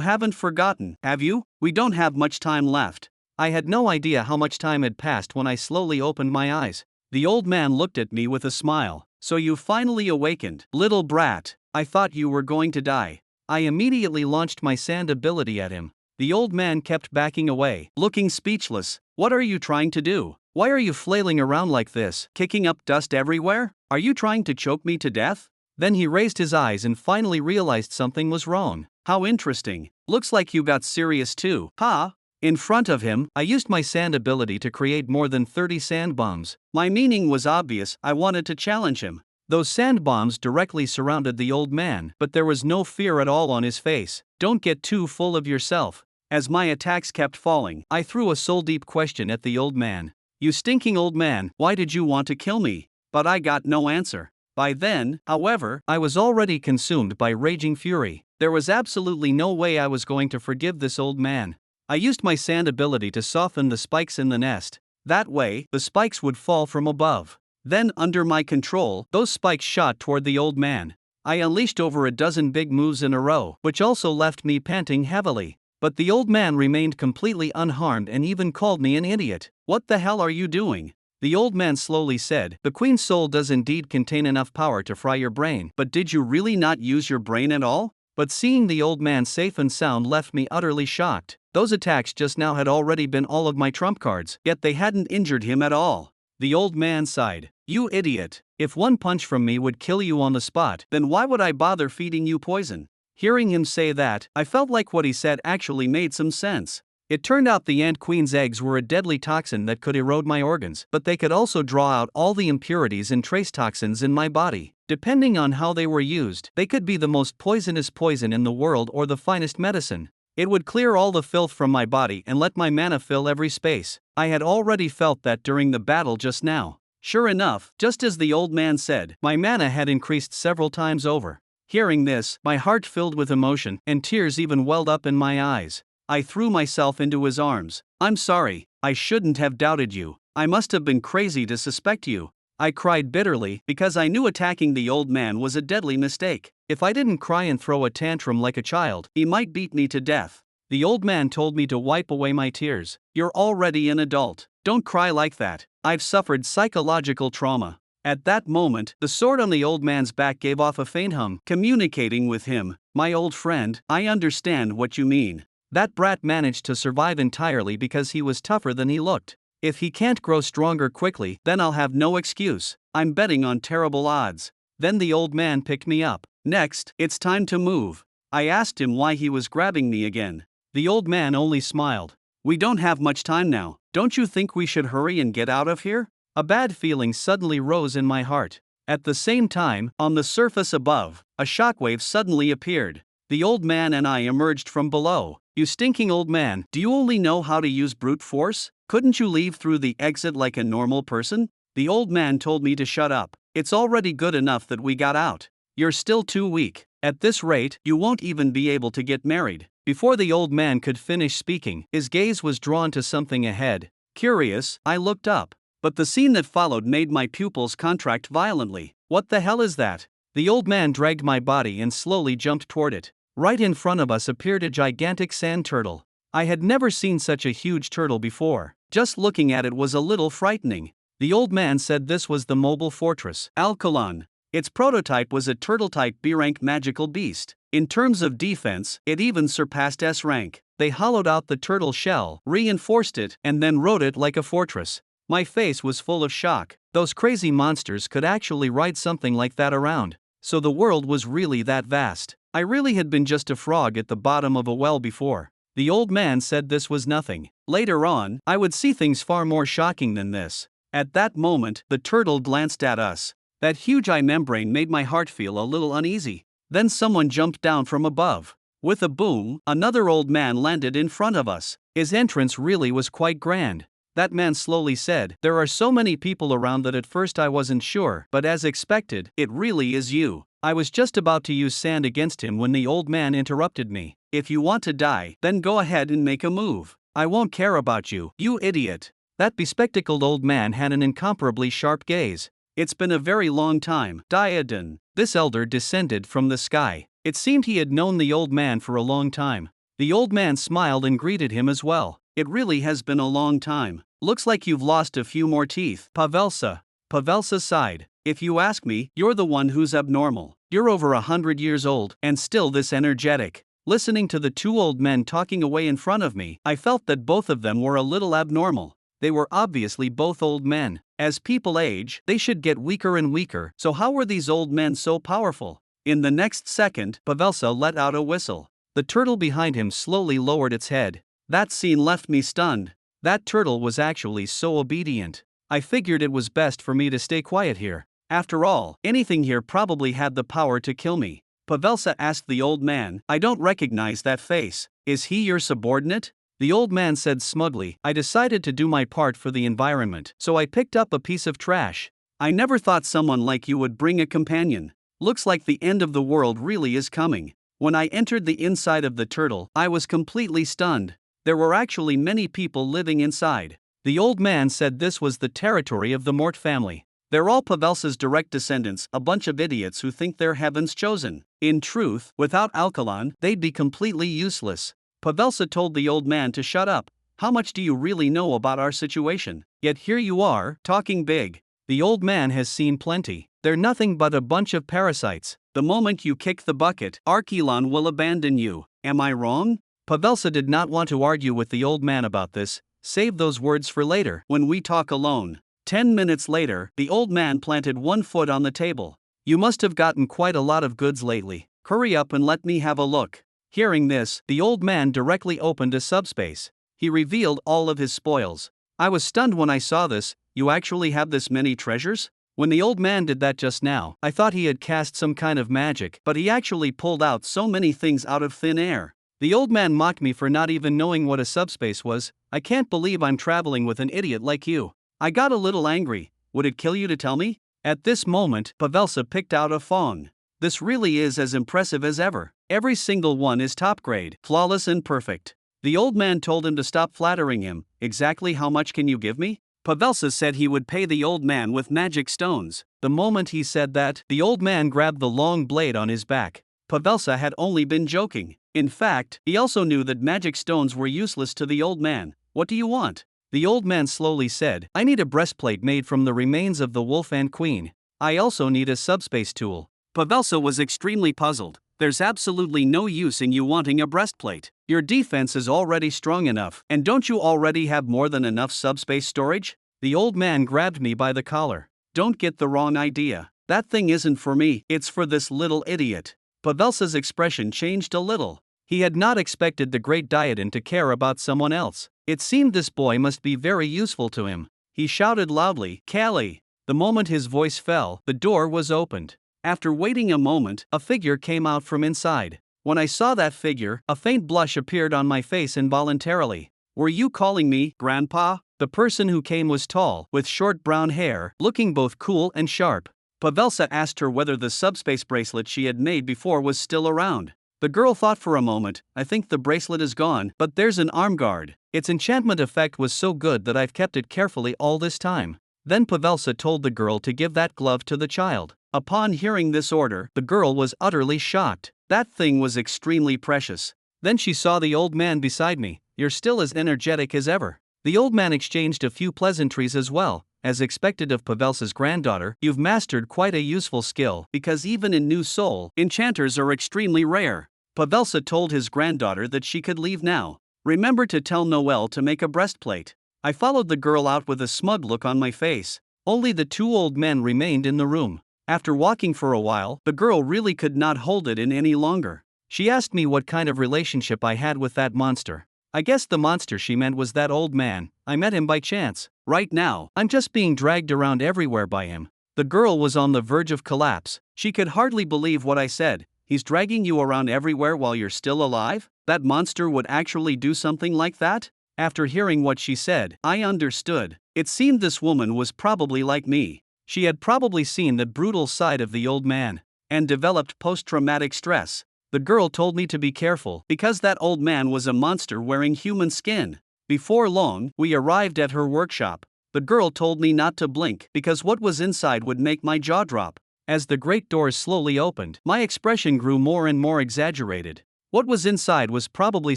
haven't forgotten, have you? We don't have much time left. I had no idea how much time had passed when I slowly opened my eyes. The old man looked at me with a smile. So you finally awakened, little brat. I thought you were going to die. I immediately launched my sand ability at him. The old man kept backing away, looking speechless. What are you trying to do? Why are you flailing around like this, kicking up dust everywhere? Are you trying to choke me to death? Then he raised his eyes and finally realized something was wrong. How interesting. Looks like you got serious too, huh? In front of him, I used my sand ability to create more than 30 sand bombs. My meaning was obvious, I wanted to challenge him. Those sand bombs directly surrounded the old man, but there was no fear at all on his face. Don't get too full of yourself. As my attacks kept falling, I threw a soul-deep question at the old man. You stinking old man, why did you want to kill me? But I got no answer. By then, however, I was already consumed by raging fury. There was absolutely no way I was going to forgive this old man. I used my sand ability to soften the spikes in the nest. That way, the spikes would fall from above. Then, under my control, those spikes shot toward the old man. I unleashed over a dozen big moves in a row, which also left me panting heavily. But the old man remained completely unharmed and even called me an idiot. What the hell are you doing? The old man slowly said, the queen's soul does indeed contain enough power to fry your brain, but did you really not use your brain at all? But seeing the old man safe and sound left me utterly shocked. Those attacks just now had already been all of my trump cards, yet they hadn't injured him at all. The old man sighed. You idiot. If one punch from me would kill you on the spot, then why would I bother feeding you poison? Hearing him say that, I felt like what he said actually made some sense. It turned out the ant queen's eggs were a deadly toxin that could erode my organs, but they could also draw out all the impurities and trace toxins in my body. Depending on how they were used, they could be the most poisonous poison in the world or the finest medicine. It would clear all the filth from my body and let my mana fill every space. I had already felt that during the battle just now. Sure enough, just as the old man said, my mana had increased several times over. Hearing this, my heart filled with emotion, and tears even welled up in my eyes. I threw myself into his arms. I'm sorry, I shouldn't have doubted you. I must have been crazy to suspect you. I cried bitterly, because I knew attacking the old man was a deadly mistake. If I didn't cry and throw a tantrum like a child, he might beat me to death. The old man told me to wipe away my tears. You're already an adult. Don't cry like that. I've suffered psychological trauma. At that moment, the sword on the old man's back gave off a faint hum, communicating with him. My old friend, I understand what you mean. That brat managed to survive entirely because he was tougher than he looked. If he can't grow stronger quickly, then I'll have no excuse. I'm betting on terrible odds. Then the old man picked me up. Next, it's time to move. I asked him why he was grabbing me again. The old man only smiled. We don't have much time now. Don't you think we should hurry and get out of here? A bad feeling suddenly rose in my heart. At the same time, on the surface above, a shockwave suddenly appeared. The old man and I emerged from below. You stinking old man, do you only know how to use brute force? Couldn't you leave through the exit like a normal person? The old man told me to shut up. It's already good enough that we got out. You're still too weak. At this rate, you won't even be able to get married. Before the old man could finish speaking, his gaze was drawn to something ahead. Curious, I looked up. But the scene that followed made my pupils contract violently. What the hell is that? The old man dragged my body and slowly jumped toward it. Right in front of us appeared a gigantic sand turtle. I had never seen such a huge turtle before. Just looking at it was a little frightening. The old man said this was the mobile fortress, Alcalon. Its prototype was a turtle-type B-rank magical beast. In terms of defense, it even surpassed S-rank. They hollowed out the turtle shell, reinforced it, and then wrote it like a fortress. My face was full of shock. Those crazy monsters could actually ride something like that around. So the world was really that vast. I really had been just a frog at the bottom of a well before. The old man said this was nothing. Later on, I would see things far more shocking than this. At that moment, the turtle glanced at us. That huge eye membrane made my heart feel a little uneasy. Then someone jumped down from above. With a boom, another old man landed in front of us. His entrance really was quite grand. That man slowly said, "There are so many people around that at first I wasn't sure, but as expected, it really is you." I was just about to use sand against him when the old man interrupted me. "If you want to die, then go ahead and make a move. I won't care about you, you idiot." That bespectacled old man had an incomparably sharp gaze. "It's been a very long time, Diadon." This elder descended from the sky. It seemed he had known the old man for a long time. The old man smiled and greeted him as well. "It really has been a long time. Looks like you've lost a few more teeth, Pavelsa." Pavelsa sighed. "If you ask me, you're the one who's abnormal. You're over 100 years old, and still this energetic." Listening to the two old men talking away in front of me, I felt that both of them were a little abnormal. They were obviously both old men. As people age, they should get weaker and weaker, so how were these old men so powerful? In the next second, Pavelsa let out a whistle. The turtle behind him slowly lowered its head. That scene left me stunned. That turtle was actually so obedient. I figured it was best for me to stay quiet here. After all, anything here probably had the power to kill me. Pavelsa asked the old man, "I don't recognize that face. Is he your subordinate?" The old man said smugly, "I decided to do my part for the environment, so I picked up a piece of trash. I never thought someone like you would bring a companion. Looks like the end of the world really is coming." When I entered the inside of the turtle, I was completely stunned. There were actually many people living inside. The old man said this was the territory of the Mort family. They're all Pavelsa's direct descendants, a bunch of idiots who think they're heaven's chosen. In truth, without Alkalan, they'd be completely useless. Pavelsa told the old man to shut up. "How much do you really know about our situation? Yet here you are, talking big. The old man has seen plenty. They're nothing but a bunch of parasites. The moment you kick the bucket, Arkelon will abandon you. Am I wrong?" Pavelsa did not want to argue with the old man about this. "Save those words for later, when we talk alone." 10 minutes later, the old man planted one foot on the table. "You must have gotten quite a lot of goods lately. Hurry up and let me have a look." Hearing this, the old man directly opened a subspace. He revealed all of his spoils. I was stunned when I saw this. "You actually have this many treasures?" When the old man did that just now, I thought he had cast some kind of magic, but he actually pulled out so many things out of thin air. The old man mocked me for not even knowing what a subspace was. "I can't believe I'm traveling with an idiot like you." I got a little angry. "Would it kill you to tell me?" At this moment, Pavelsa picked out a phone. "This really is as impressive as ever. Every single one is top grade, flawless and perfect." The old man told him to stop flattering him. "Exactly how much can you give me?" Pavelsa said he would pay the old man with magic stones. The moment he said that, the old man grabbed the long blade on his back. Pavelsa had only been joking. In fact, he also knew that magic stones were useless to the old man. "What do you want?" The old man slowly said, "I need a breastplate made from the remains of the wolf and queen. I also need a subspace tool." Pavelsa was extremely puzzled. "There's absolutely no use in you wanting a breastplate. Your defense is already strong enough, and don't you already have more than enough subspace storage?" The old man grabbed me by the collar. "Don't get the wrong idea. That thing isn't for me, it's for this little idiot." Pavelsa's expression changed a little. He had not expected the great Diadon to care about someone else. It seemed this boy must be very useful to him. He shouted loudly, "Callie!" The moment his voice fell, the door was opened. After waiting a moment, a figure came out from inside. When I saw that figure, a faint blush appeared on my face involuntarily. "Were you calling me, Grandpa?" The person who came was tall, with short brown hair, looking both cool and sharp. Pavelsa asked her whether the subspace bracelet she had made before was still around. The girl thought for a moment. "I think the bracelet is gone, but there's an arm guard. Its enchantment effect was so good that I've kept it carefully all this time." Then Pavelsa told the girl to give that glove to the child. Upon hearing this order, the girl was utterly shocked. That thing was extremely precious. Then she saw the old man beside me. "You're still as energetic as ever." The old man exchanged a few pleasantries as well. As expected of Pavelsa's granddaughter, "You've mastered quite a useful skill, because even in New Seoul, enchanters are extremely rare." Pavelsa told his granddaughter that she could leave now. "Remember to tell Noelle to make a breastplate." I followed the girl out with a smug look on my face. Only the two old men remained in the room. After walking for a while, the girl really could not hold it in any longer. She asked me what kind of relationship I had with that monster. I guess the monster she meant was that old man. I met him by chance. Right now, I'm just being dragged around everywhere by him. The girl was on the verge of collapse. She could hardly believe what I said. "He's dragging you around everywhere while you're still alive? That monster would actually do something like that?" After hearing what she said, I understood. It seemed this woman was probably like me. She had probably seen the brutal side of the old man and developed post-traumatic stress. The girl told me to be careful because that old man was a monster wearing human skin. Before long, we arrived at her workshop. The girl told me not to blink because what was inside would make my jaw drop. As the great doors slowly opened, my expression grew more and more exaggerated. What was inside was probably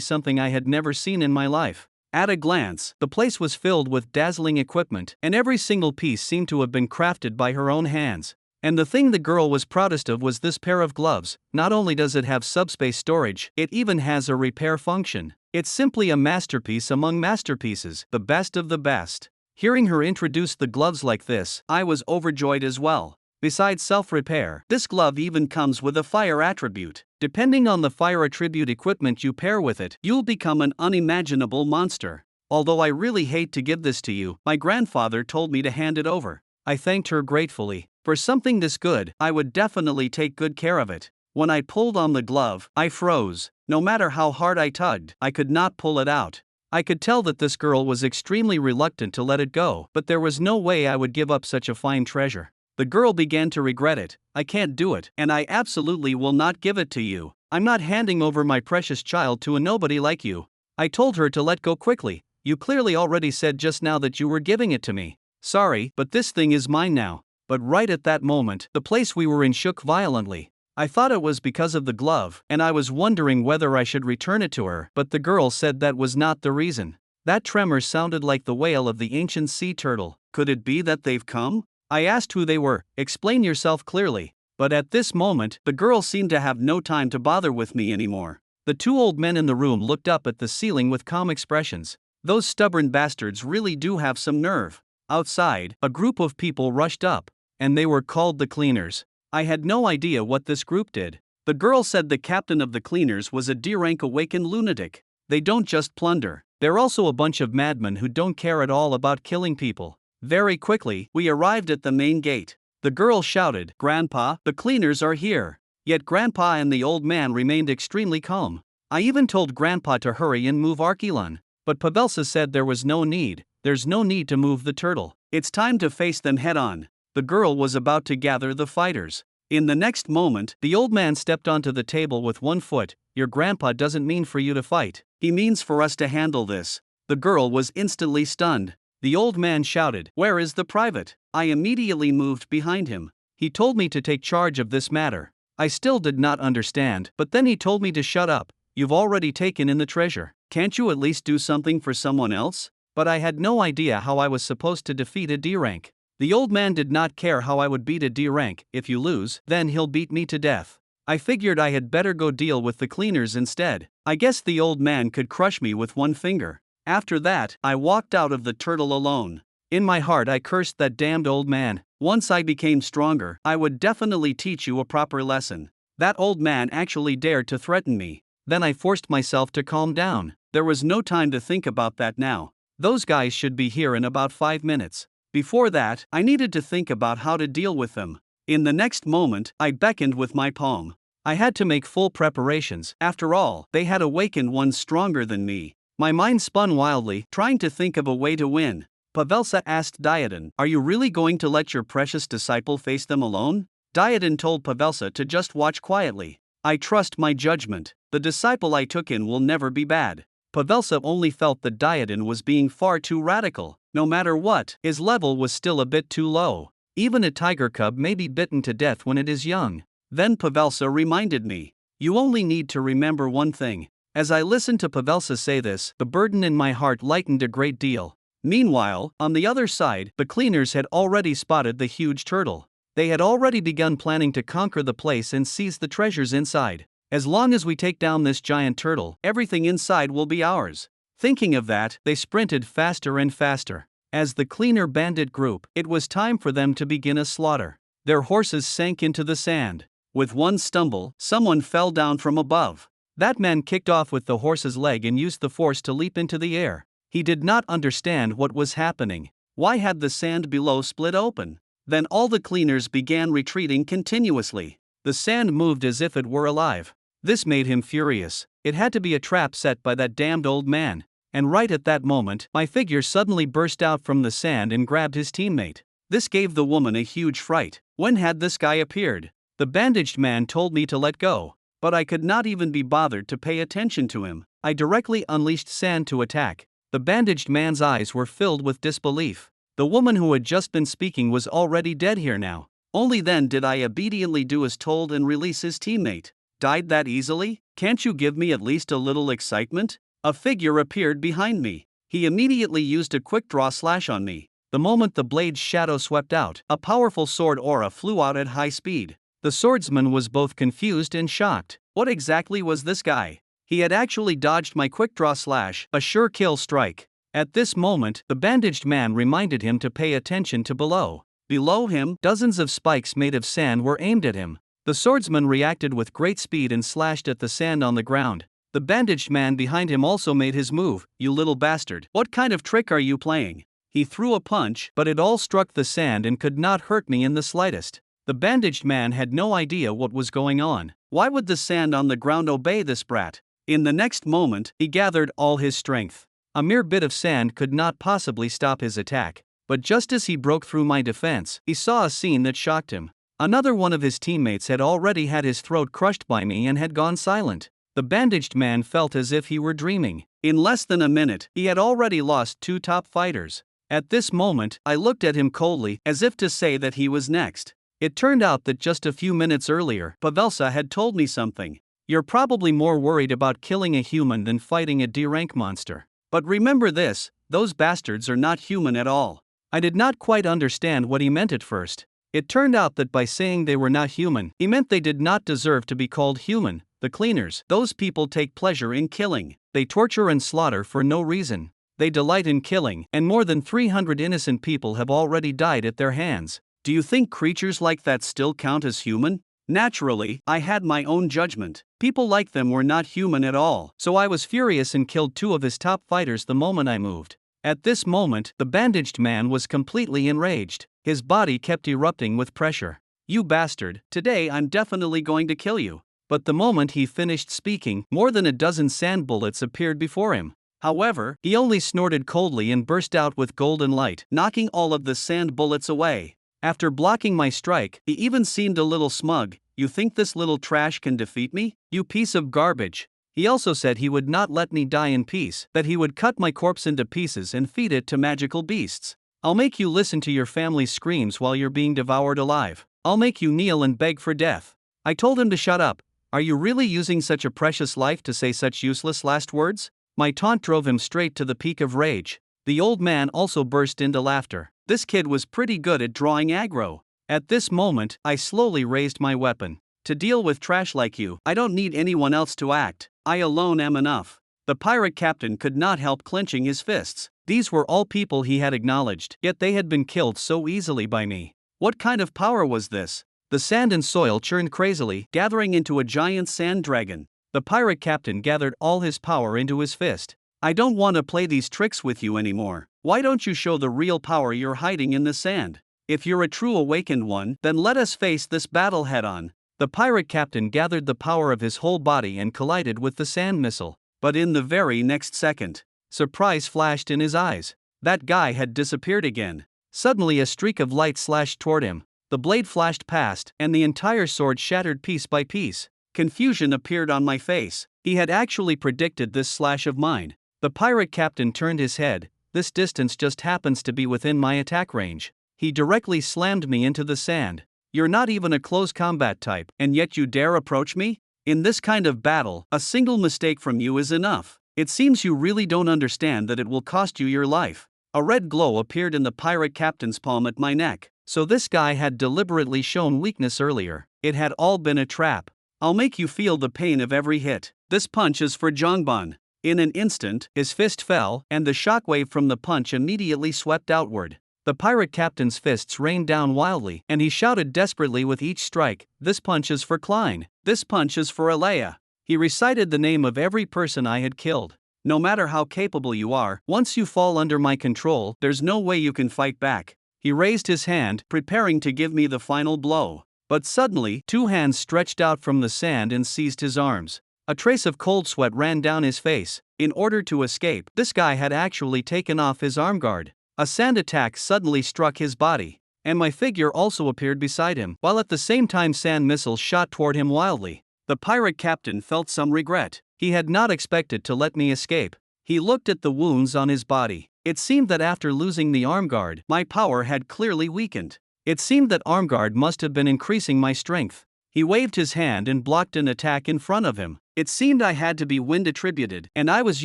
something I had never seen in my life. At a glance, the place was filled with dazzling equipment, and every single piece seemed to have been crafted by her own hands. And the thing the girl was proudest of was this pair of gloves. Not only does it have subspace storage, it even has a repair function. It's simply a masterpiece among masterpieces, the best of the best. Hearing her introduce the gloves like this, I was overjoyed as well. Besides self-repair, this glove even comes with a fire attribute. Depending on the fire attribute equipment you pair with it, you'll become an unimaginable monster. Although I really hate to give this to you, my grandfather told me to hand it over. I thanked her gratefully. For something this good, I would definitely take good care of it. When I pulled on the glove, I froze. No matter how hard I tugged, I could not pull it out. I could tell that this girl was extremely reluctant to let it go, but there was no way I would give up such a fine treasure. The girl began to regret it. I can't do it, and I absolutely will not give it to you. I'm not handing over my precious child to a nobody like you. I told her to let go quickly. You clearly already said just now that you were giving it to me. Sorry, but this thing is mine now. But right at that moment, the place we were in shook violently. I thought it was because of the glove, and I was wondering whether I should return it to her, but the girl said that was not the reason. That tremor sounded like the wail of the ancient sea turtle. Could it be that they've come? I asked who they were. Explain yourself clearly. But at this moment, the girl seemed to have no time to bother with me anymore. The two old men in the room looked up at the ceiling with calm expressions. Those stubborn bastards really do have some nerve. Outside, a group of people rushed up, and they were called the cleaners. I had no idea what this group did. The girl said the captain of the cleaners was a D-rank awakened lunatic. They don't just plunder. They're also a bunch of madmen who don't care at all about killing people. Very quickly, we arrived at the main gate. The girl shouted, "Grandpa, the cleaners are here." Yet Grandpa and the old man remained extremely calm. I even told Grandpa to hurry and move Archilon. But Pavelsa said there was no need. There's no need to move the turtle. It's time to face them head on. The girl was about to gather the fighters. In the next moment, the old man stepped onto the table with one foot. Your grandpa doesn't mean for you to fight. He means for us to handle this. The girl was instantly stunned. The old man shouted, "Where is the private?" I immediately moved behind him. He told me to take charge of this matter. I still did not understand, but then he told me to shut up. You've already taken in the treasure. Can't you at least do something for someone else? But I had no idea how I was supposed to defeat a D rank. The old man did not care how I would beat a D rank. If you lose, then he'll beat me to death. I figured I had better go deal with the cleaners instead. I guess the old man could crush me with one finger. After that, I walked out of the turtle alone. In my heart I cursed that damned old man. Once I became stronger, I would definitely teach you a proper lesson. That old man actually dared to threaten me. Then I forced myself to calm down. There was no time to think about that now. Those guys should be here in about 5 minutes. Before that, I needed to think about how to deal with them. In the next moment, I beckoned with my palm. I had to make full preparations. After all, they had awakened one stronger than me. My mind spun wildly, trying to think of a way to win. Pavelsa asked Diadon, "Are you really going to let your precious disciple face them alone?" Diadon told Pavelsa to just watch quietly. I trust my judgment. The disciple I took in will never be bad. Pavelsa only felt that Diadon was being far too radical. No matter what, his level was still a bit too low. Even a tiger cub may be bitten to death when it is young. Then Pavelsa reminded me, "You only need to remember one thing." As I listened to Pavelsa say this, the burden in my heart lightened a great deal. Meanwhile, on the other side, the cleaners had already spotted the huge turtle. They had already begun planning to conquer the place and seize the treasures inside. As long as we take down this giant turtle, everything inside will be ours. Thinking of that, they sprinted faster and faster. As the cleaner bandit group, it was time for them to begin a slaughter. Their horses sank into the sand. With one stumble, someone fell down from above. That man kicked off with the horse's leg and used the force to leap into the air. He did not understand what was happening. Why had the sand below split open? Then all the cleaners began retreating continuously. The sand moved as if it were alive. This made him furious. It had to be a trap set by that damned old man. and right at that moment, my figure suddenly burst out from the sand and grabbed his teammate. This gave the woman a huge fright. When had this guy appeared? The bandaged man told me to let go, but I could not even be bothered to pay attention to him. I directly unleashed sand to attack. The bandaged man's eyes were filled with disbelief. The woman who had just been speaking was already dead here now. Only then did I obediently do as told and release his teammate. Died that easily? Can't you give me at least a little excitement? A figure appeared behind me. He immediately used a quick draw slash on me. The moment the blade's shadow swept out, a powerful sword aura flew out at high speed. The swordsman was both confused and shocked. What exactly was this guy? He had actually dodged my quick draw slash, a sure kill strike. At this moment, the bandaged man reminded him to pay attention to below. Below him, dozens of spikes made of sand were aimed at him. The swordsman reacted with great speed and slashed at the sand on the ground. The bandaged man behind him also made his move. You little bastard, what kind of trick are you playing? He threw a punch, but it all struck the sand and could not hurt me in the slightest. The bandaged man had no idea what was going on. Why would the sand on the ground obey this brat? In the next moment, he gathered all his strength. A mere bit of sand could not possibly stop his attack. But just as he broke through my defense, he saw a scene that shocked him. Another one of his teammates had already had his throat crushed by me and had gone silent. The bandaged man felt as if he were dreaming. In less than a minute, he had already lost 2 top fighters. At this moment, I looked at him coldly, as if to say that he was next. It turned out that just a few minutes earlier, Pavelsa had told me something. You're probably more worried about killing a human than fighting a D-rank monster. But remember this, those bastards are not human at all. I did not quite understand what he meant at first. It turned out that by saying they were not human, he meant they did not deserve to be called human. The cleaners, those people take pleasure in killing. They torture and slaughter for no reason. They delight in killing, and more than 300 innocent people have already died at their hands. Do you think creatures like that still count as human? Naturally, I had my own judgment. People like them were not human at all, so I was furious and killed 2 of his top fighters the moment I moved. At this moment, the bandaged man was completely enraged. His body kept erupting with pressure. You bastard, today I'm definitely going to kill you. But the moment he finished speaking, more than a dozen sand bullets appeared before him. However, he only snorted coldly and burst out with golden light, knocking all of the sand bullets away. After blocking my strike, he even seemed a little smug. You think this little trash can defeat me? You piece of garbage. He also said he would not let me die in peace, that he would cut my corpse into pieces and feed it to magical beasts. I'll make you listen to your family's screams while you're being devoured alive. I'll make you kneel and beg for death. I told him to shut up. Are you really using such a precious life to say such useless last words? My taunt drove him straight to the peak of rage. The old man also burst into laughter. This kid was pretty good at drawing aggro. At this moment, I slowly raised my weapon. To deal with trash like you, I don't need anyone else to act. I alone am enough. The pirate captain could not help clenching his fists. These were all people he had acknowledged, yet they had been killed so easily by me. What kind of power was this? The sand and soil churned crazily, gathering into a giant sand dragon. The pirate captain gathered all his power into his fist. I don't want to play these tricks with you anymore. Why don't you show the real power you're hiding in the sand? If you're a true awakened one, then let us face this battle head on. The pirate captain gathered the power of his whole body and collided with the sand missile. But in the very next second, surprise flashed in his eyes. That guy had disappeared again. Suddenly a streak of light slashed toward him. The blade flashed past, and the entire sword shattered piece by piece. Confusion appeared on my face. He had actually predicted this slash of mine. The pirate captain turned his head. This distance just happens to be within my attack range. He directly slammed me into the sand. You're not even a close combat type, and yet you dare approach me? In this kind of battle, a single mistake from you is enough. It seems you really don't understand that it will cost you your life. A red glow appeared in the pirate captain's palm at my neck. So this guy had deliberately shown weakness earlier. It had all been a trap. I'll make you feel the pain of every hit. This punch is for Jongbon. In an instant, his fist fell, and the shockwave from the punch immediately swept outward. The pirate captain's fists rained down wildly, and he shouted desperately with each strike, "This punch is for Klein. This punch is for Alea." He recited the name of every person I had killed. No matter how capable you are, once you fall under my control, there's no way you can fight back. He raised his hand, preparing to give me the final blow. But suddenly, 2 hands stretched out from the sand and seized his arms. A trace of cold sweat ran down his face. In order to escape, this guy had actually taken off his arm guard. A sand attack suddenly struck his body, and my figure also appeared beside him, while at the same time sand missiles shot toward him wildly. The pirate captain felt some regret. He had not expected to let me escape. He looked at the wounds on his body. It seemed that after losing the arm guard, my power had clearly weakened. It seemed that arm guard must have been increasing my strength. He waved his hand and blocked an attack in front of him. It seemed I had to be wind attributed, and I was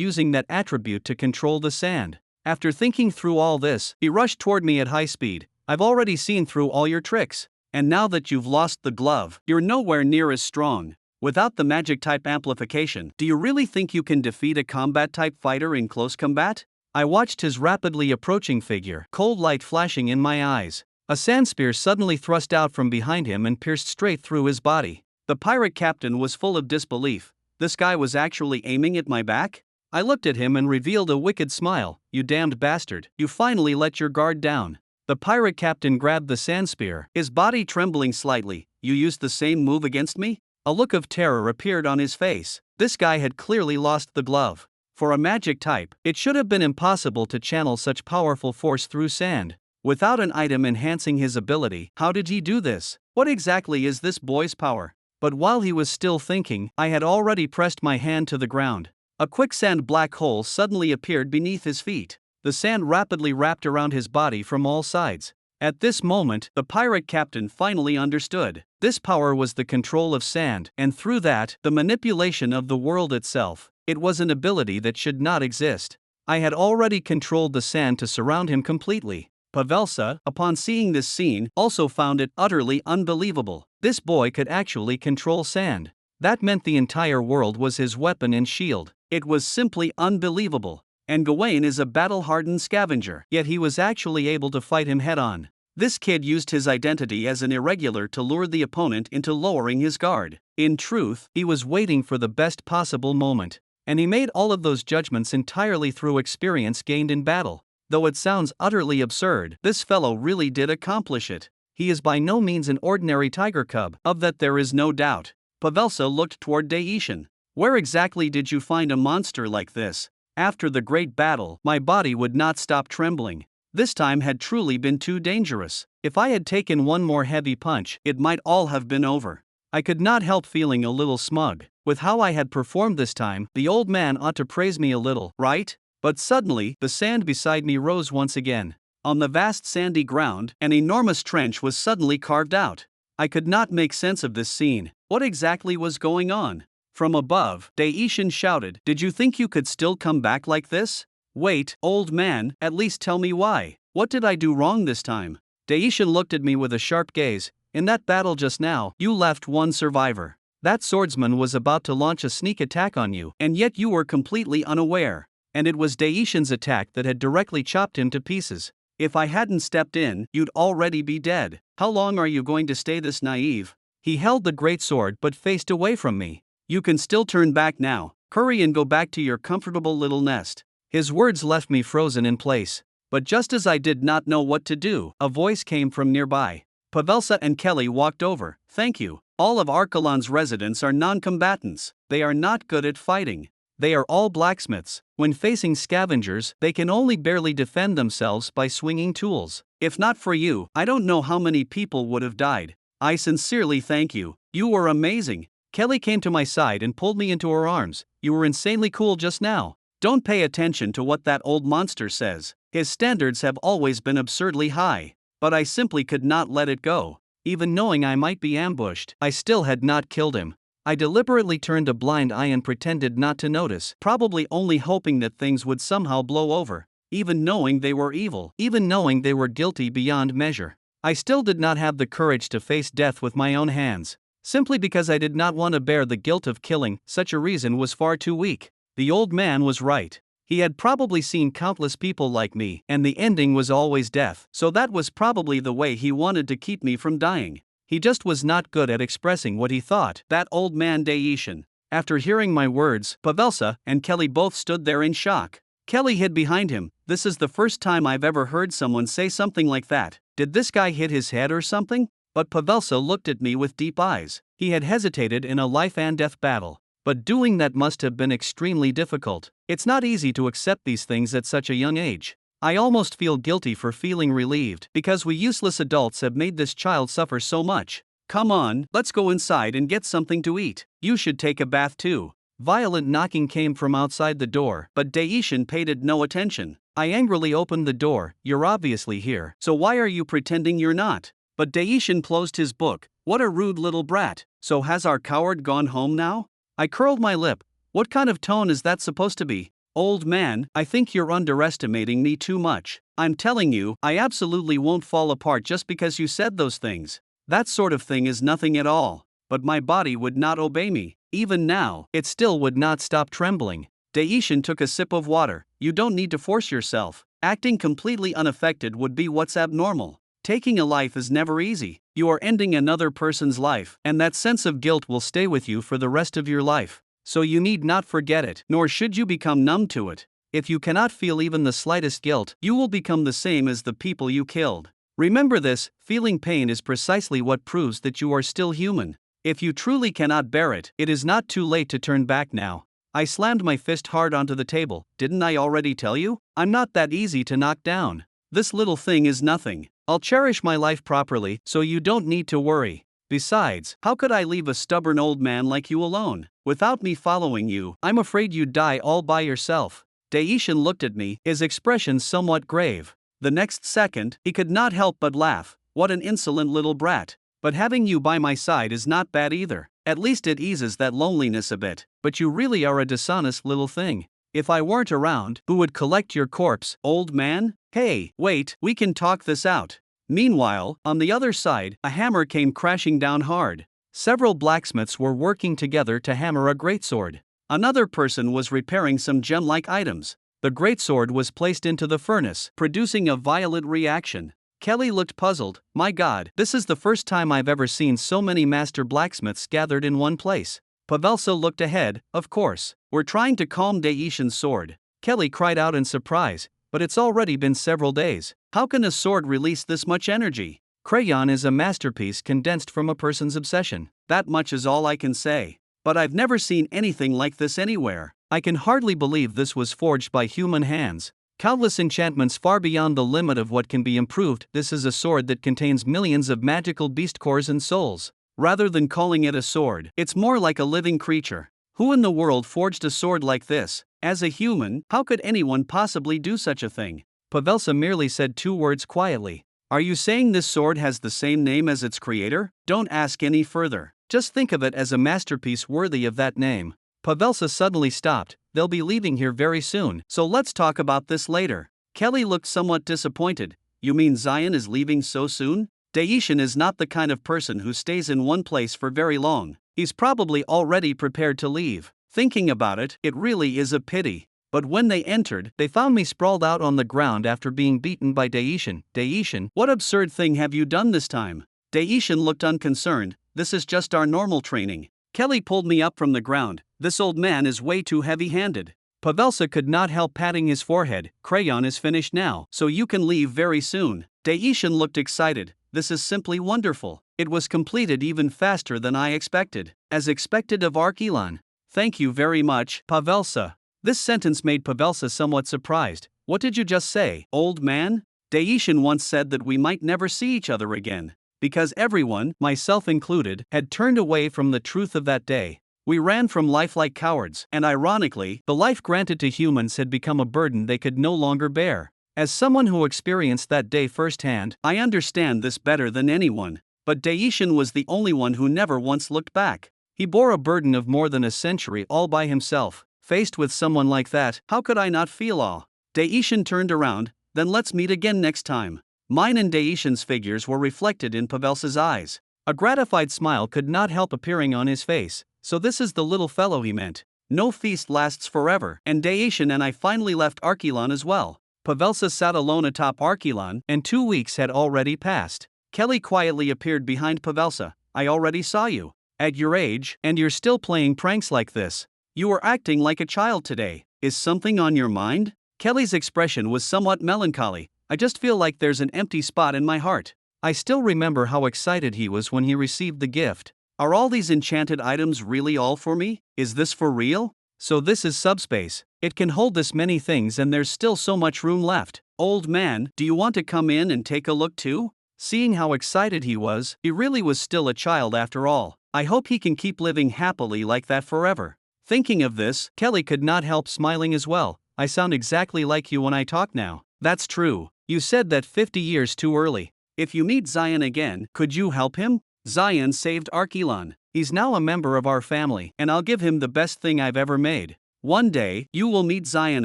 using that attribute to control the sand. After thinking through all this, he rushed toward me at high speed. I've already seen through all your tricks, and now that you've lost the glove, you're nowhere near as strong. Without the magic type amplification, do you really think you can defeat a combat type fighter in close combat? I watched his rapidly approaching figure, cold light flashing in my eyes. A sand spear suddenly thrust out from behind him and pierced straight through his body. The pirate captain was full of disbelief. This guy was actually aiming at my back? I looked at him and revealed a wicked smile. You damned bastard, you finally let your guard down. The pirate captain grabbed the sand spear, his body trembling slightly. You used the same move against me? A look of terror appeared on his face. This guy had clearly lost the glove. For a magic type, it should have been impossible to channel such powerful force through sand. Without an item enhancing his ability, how did he do this? What exactly is this boy's power? But while he was still thinking, I had already pressed my hand to the ground. A quicksand black hole suddenly appeared beneath his feet. The sand rapidly wrapped around his body from all sides. At this moment, the pirate captain finally understood. This power was the control of sand, and through that, the manipulation of the world itself. It was an ability that should not exist. I had already controlled the sand to surround him completely. Pavelsa, upon seeing this scene, also found it utterly unbelievable. This boy could actually control sand. That meant the entire world was his weapon and shield. It was simply unbelievable. And Gawain is a battle-hardened scavenger, yet he was actually able to fight him head-on. This kid used his identity as an irregular to lure the opponent into lowering his guard. In truth, he was waiting for the best possible moment. And he made all of those judgments entirely through experience gained in battle. Though it sounds utterly absurd, this fellow really did accomplish it. He is by no means an ordinary tiger cub, of that there is no doubt. Pavelsa looked toward Daishin. Where exactly did you find a monster like this? After the great battle, my body would not stop trembling. This time had truly been too dangerous. If I had taken one more heavy punch, it might all have been over. I could not help feeling a little smug. With how I had performed this time, the old man ought to praise me a little, right? But suddenly, the sand beside me rose once again. On the vast sandy ground, an enormous trench was suddenly carved out. I could not make sense of this scene. What exactly was going on? From above, Daishin shouted, "Did you think you could still come back like this? Wait, old man, at least tell me why. What did I do wrong this time?" Daishin looked at me with a sharp gaze. "In that battle just now, you left one survivor. That swordsman was about to launch a sneak attack on you, and yet you were completely unaware. And it was Daishin's attack that had directly chopped him to pieces. If I hadn't stepped in, you'd already be dead. How long are you going to stay this naive?" He held the great sword but faced away from me. "You can still turn back now. Hurry and go back to your comfortable little nest." His words left me frozen in place. But just as I did not know what to do, a voice came from nearby. Pavelsa and Kelly walked over. "Thank you. All of Arkalon's residents are non-combatants. They are not good at fighting. They are all blacksmiths. When facing scavengers, they can only barely defend themselves by swinging tools. If not for you, I don't know how many people would have died. I sincerely thank you. You were amazing." Kelly came to my side and pulled me into her arms. "You were insanely cool just now. Don't pay attention to what that old monster says. His standards have always been absurdly high. But I simply could not let it go. Even knowing I might be ambushed, I still had not killed him. I deliberately turned a blind eye and pretended not to notice, probably only hoping that things would somehow blow over. Even knowing they were evil, even knowing they were guilty beyond measure, I still did not have the courage to face death with my own hands. Simply because I did not want to bear the guilt of killing, such a reason was far too weak. The old man was right. He had probably seen countless people like me, and the ending was always death, so that was probably the way he wanted to keep me from dying. He just was not good at expressing what he thought, that old man Daishin. After hearing my words, Pavelsa and Kelly both stood there in shock. Kelly hid behind him. "This is the first time I've ever heard someone say something like that. Did this guy hit his head or something?" But Pavelsa looked at me with deep eyes. He had hesitated in a life and death battle. but doing that must have been extremely difficult. It's not easy to accept these things at such a young age. I almost feel guilty for feeling relieved because we useless adults have made this child suffer so much. Come on, let's go inside and get something to eat. You should take a bath too. Violent knocking came from outside the door, but Daishin paid it no attention. I angrily opened the door. You're obviously here, so why are you pretending you're not? But Daishin closed his book. What a rude little brat. So has our coward gone home now? I curled my lip. What kind of tone is that supposed to be? Old man, I think you're underestimating me too much. I'm telling you, I absolutely won't fall apart just because you said those things. That sort of thing is nothing at all. But my body would not obey me. Even now, it still would not stop trembling. Daishin took a sip of water. You don't need to force yourself. Acting completely unaffected would be what's abnormal. Taking a life is never easy. You are ending another person's life, and that sense of guilt will stay with you for the rest of your life. So you need not forget it, nor should you become numb to it. If you cannot feel even the slightest guilt, you will become the same as the people you killed. Remember this, feeling pain is precisely what proves that you are still human. If you truly cannot bear it, it is not too late to turn back now. I slammed my fist hard onto the table. Didn't I already tell you? I'm not that easy to knock down. This little thing is nothing. I'll cherish my life properly, so you don't need to worry. Besides, how could I leave a stubborn old man like you alone? Without me following you, I'm afraid you'd die all by yourself. Daishin looked at me, his expression somewhat grave. The next second, he could not help but laugh. What an insolent little brat. But having you by my side is not bad either. At least it eases that loneliness a bit. But you really are a dishonest little thing. If I weren't around, who would collect your corpse, old man? Hey, wait, we can talk this out. Meanwhile, on the other side, a hammer came crashing down hard. Several blacksmiths were working together to hammer a greatsword. Another person was repairing some gem-like items. The greatsword was placed into the furnace, producing a violent reaction. Kelly looked puzzled. My God, this is the first time I've ever seen so many master blacksmiths gathered in one place. Pavelsa looked ahead. Of course, we're trying to calm Daishin's sword. Kelly cried out in surprise. But it's already been several days. How can a sword release this much energy? Crayon is a masterpiece condensed from a person's obsession. That much is all I can say. But I've never seen anything like this anywhere. I can hardly believe this was forged by human hands. Countless enchantments far beyond the limit of what can be improved. This is a sword that contains millions of magical beast cores and souls. Rather than calling it a sword, it's more like a living creature. Who in the world forged a sword like this? As a human, how could anyone possibly do such a thing? Pavelsa merely said two words quietly. Are you saying this sword has the same name as its creator? Don't ask any further. Just think of it as a masterpiece worthy of that name. Pavelsa suddenly stopped. They'll be leaving here very soon, so let's talk about this later. Kelly looked somewhat disappointed. You mean Zion is leaving so soon? Daishin is not the kind of person who stays in one place for very long. He's probably already prepared to leave. Thinking about it, it really is a pity. But when they entered, they found me sprawled out on the ground after being beaten by Daishin. Daishin, what absurd thing have you done this time? Daishin looked unconcerned. This is just our normal training. Kelly pulled me up from the ground. This old man is way too heavy-handed. Pavelsa could not help patting his forehead. Crayon is finished now, so you can leave very soon. Daishin looked excited. This is simply wonderful. It was completed even faster than I expected. As expected of Archelan. Thank you very much, Pavelsa. This sentence made Pavelsa somewhat surprised. What did you just say, old man? Daishin once said that we might never see each other again. Because everyone, myself included, had turned away from the truth of that day. We ran from life like cowards, and ironically, the life granted to humans had become a burden they could no longer bear. As someone who experienced that day firsthand, I understand this better than anyone. But Daishin was the only one who never once looked back. He bore a burden of more than a century all by himself. Faced with someone like that, how could I not feel awe? Daishin turned around. Then let's meet again next time. Mine and Daishin's figures were reflected in Pavelsa's eyes. A gratified smile could not help appearing on his face. So this is the little fellow he meant. No feast lasts forever, and Daishin and I finally left Archelan as well. Pavelsa sat alone atop Archelan, and 2 weeks had already passed. Kelly quietly appeared behind Pavelsa. I already saw you. At your age, and you're still playing pranks like this. You were acting like a child today. Is something on your mind? Kelly's expression was somewhat melancholy. I just feel like there's an empty spot in my heart. I still remember how excited he was when he received the gift. Are all these enchanted items really all for me? Is this for real? So this is subspace. It can hold this many things and there's still so much room left. Old man, do you want to come in and take a look too? Seeing how excited he really was still a child after all. I hope he can keep living happily like that forever. Thinking of this, Kelly could not help smiling as well. I sound exactly like you when I talk now. That's true. You said that 50 years too early. If you meet Zion again, could you help him? Zion saved Arkelon. He's now a member of our family, and I'll give him the best thing I've ever made. One day, you will meet Zion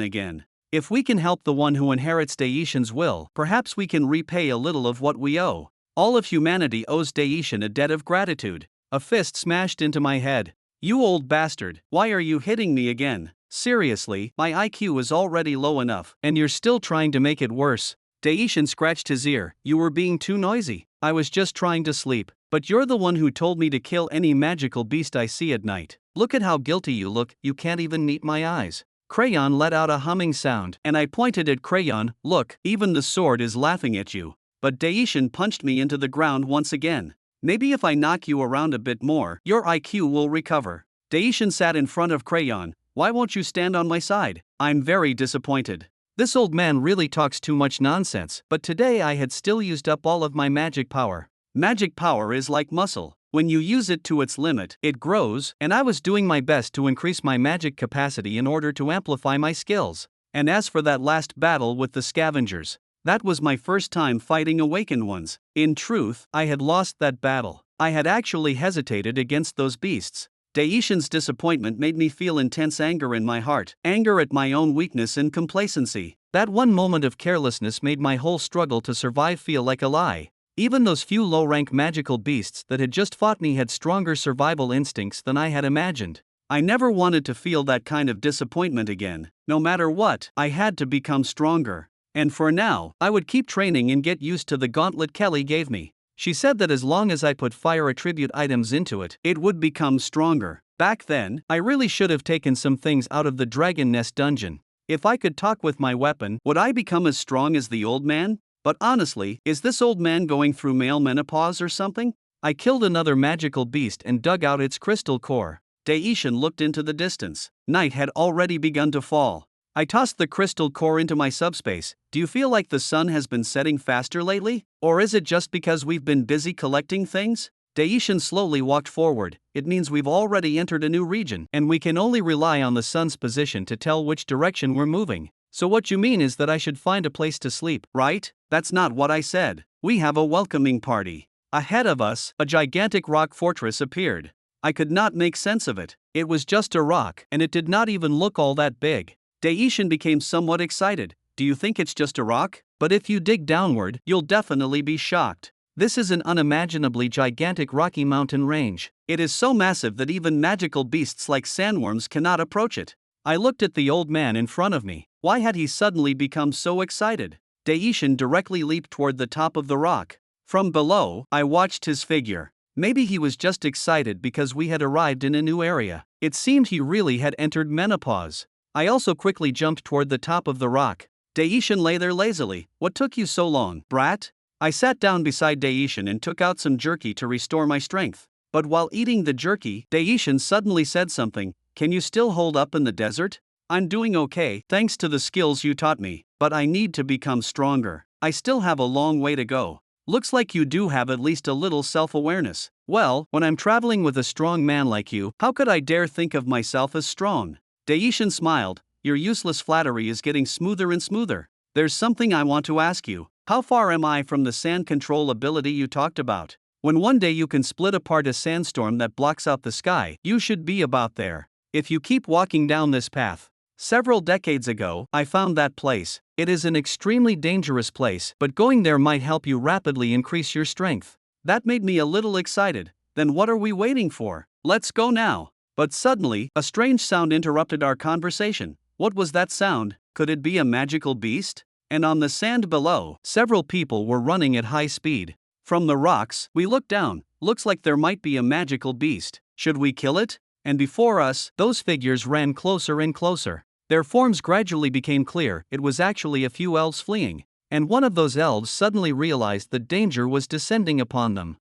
again. If we can help the one who inherits Daishin's will, perhaps we can repay a little of what we owe. All of humanity owes Daishin a debt of gratitude. A fist smashed into my head. You old bastard, why are you hitting me again? Seriously, my IQ is already low enough, and you're still trying to make it worse. Daishin scratched his ear. You were being too noisy. I was just trying to sleep. But you're the one who told me to kill any magical beast I see at night. Look at how guilty you look, you can't even meet my eyes. Crayon let out a humming sound, and I pointed at Crayon. Look, even the sword is laughing at you. But Daishin punched me into the ground once again. Maybe if I knock you around a bit more, your IQ will recover. Daishin sat in front of Crayon. Why won't you stand on my side? I'm very disappointed. This old man really talks too much nonsense, but today I had still used up all of my magic power. Magic power is like muscle. When you use it to its limit, it grows, and I was doing my best to increase my magic capacity in order to amplify my skills. And as for that last battle with the scavengers, that was my first time fighting awakened ones. In truth, I had lost that battle. I had actually hesitated against those beasts. Daishin's disappointment made me feel intense anger in my heart, anger at my own weakness and complacency. That one moment of carelessness made my whole struggle to survive feel like a lie. Even those few low-rank magical beasts that had just fought me had stronger survival instincts than I had imagined. I never wanted to feel that kind of disappointment again. No matter what, I had to become stronger. And for now, I would keep training and get used to the gauntlet Kelly gave me. She said that as long as I put fire attribute items into it, it would become stronger. Back then, I really should have taken some things out of the Dragon Nest dungeon. If I could talk with my weapon, would I become as strong as the old man? But honestly, is this old man going through male menopause or something? I killed another magical beast and dug out its crystal core. Daishin looked into the distance. Night had already begun to fall. I tossed the crystal core into my subspace. Do you feel like the sun has been setting faster lately? Or is it just because we've been busy collecting things? Daishin slowly walked forward. It means we've already entered a new region, and we can only rely on the sun's position to tell which direction we're moving. So what you mean is that I should find a place to sleep, right? That's not what I said. We have a welcoming party. Ahead of us, a gigantic rock fortress appeared. I could not make sense of it. It was just a rock, and it did not even look all that big. Daishin became somewhat excited. Do you think it's just a rock? But if you dig downward, you'll definitely be shocked. This is an unimaginably gigantic rocky mountain range. It is so massive that even magical beasts like sandworms cannot approach it. I looked at the old man in front of me. Why had he suddenly become so excited? Daishin directly leaped toward the top of the rock. From below, I watched his figure. Maybe he was just excited because we had arrived in a new area. It seemed he really had entered menopause. I also quickly jumped toward the top of the rock. Daishin lay there lazily. What took you so long, brat? I sat down beside Daishin and took out some jerky to restore my strength. But while eating the jerky, Daishin suddenly said something. Can you still hold up in the desert? I'm doing okay, thanks to the skills you taught me, but I need to become stronger. I still have a long way to go. Looks like you do have at least a little self-awareness. Well, when I'm traveling with a strong man like you, how could I dare think of myself as strong? Daishin smiled. Your useless flattery is getting smoother and smoother. There's something I want to ask you. How far am I from the sand control ability you talked about? When one day you can split apart a sandstorm that blocks out the sky, you should be about there. If you keep walking down this path. Several decades ago, I found that place. It is an extremely dangerous place, but going there might help you rapidly increase your strength. That made me a little excited. Then what are we waiting for? Let's go now. But suddenly, a strange sound interrupted our conversation. What was that sound? Could it be a magical beast? And on the sand below, several people were running at high speed. From the rocks, we looked down. Looks like there might be a magical beast. Should we kill it? And before us, those figures ran closer and closer. Their forms gradually became clear. It was actually a few elves fleeing. And one of those elves suddenly realized that danger was descending upon them.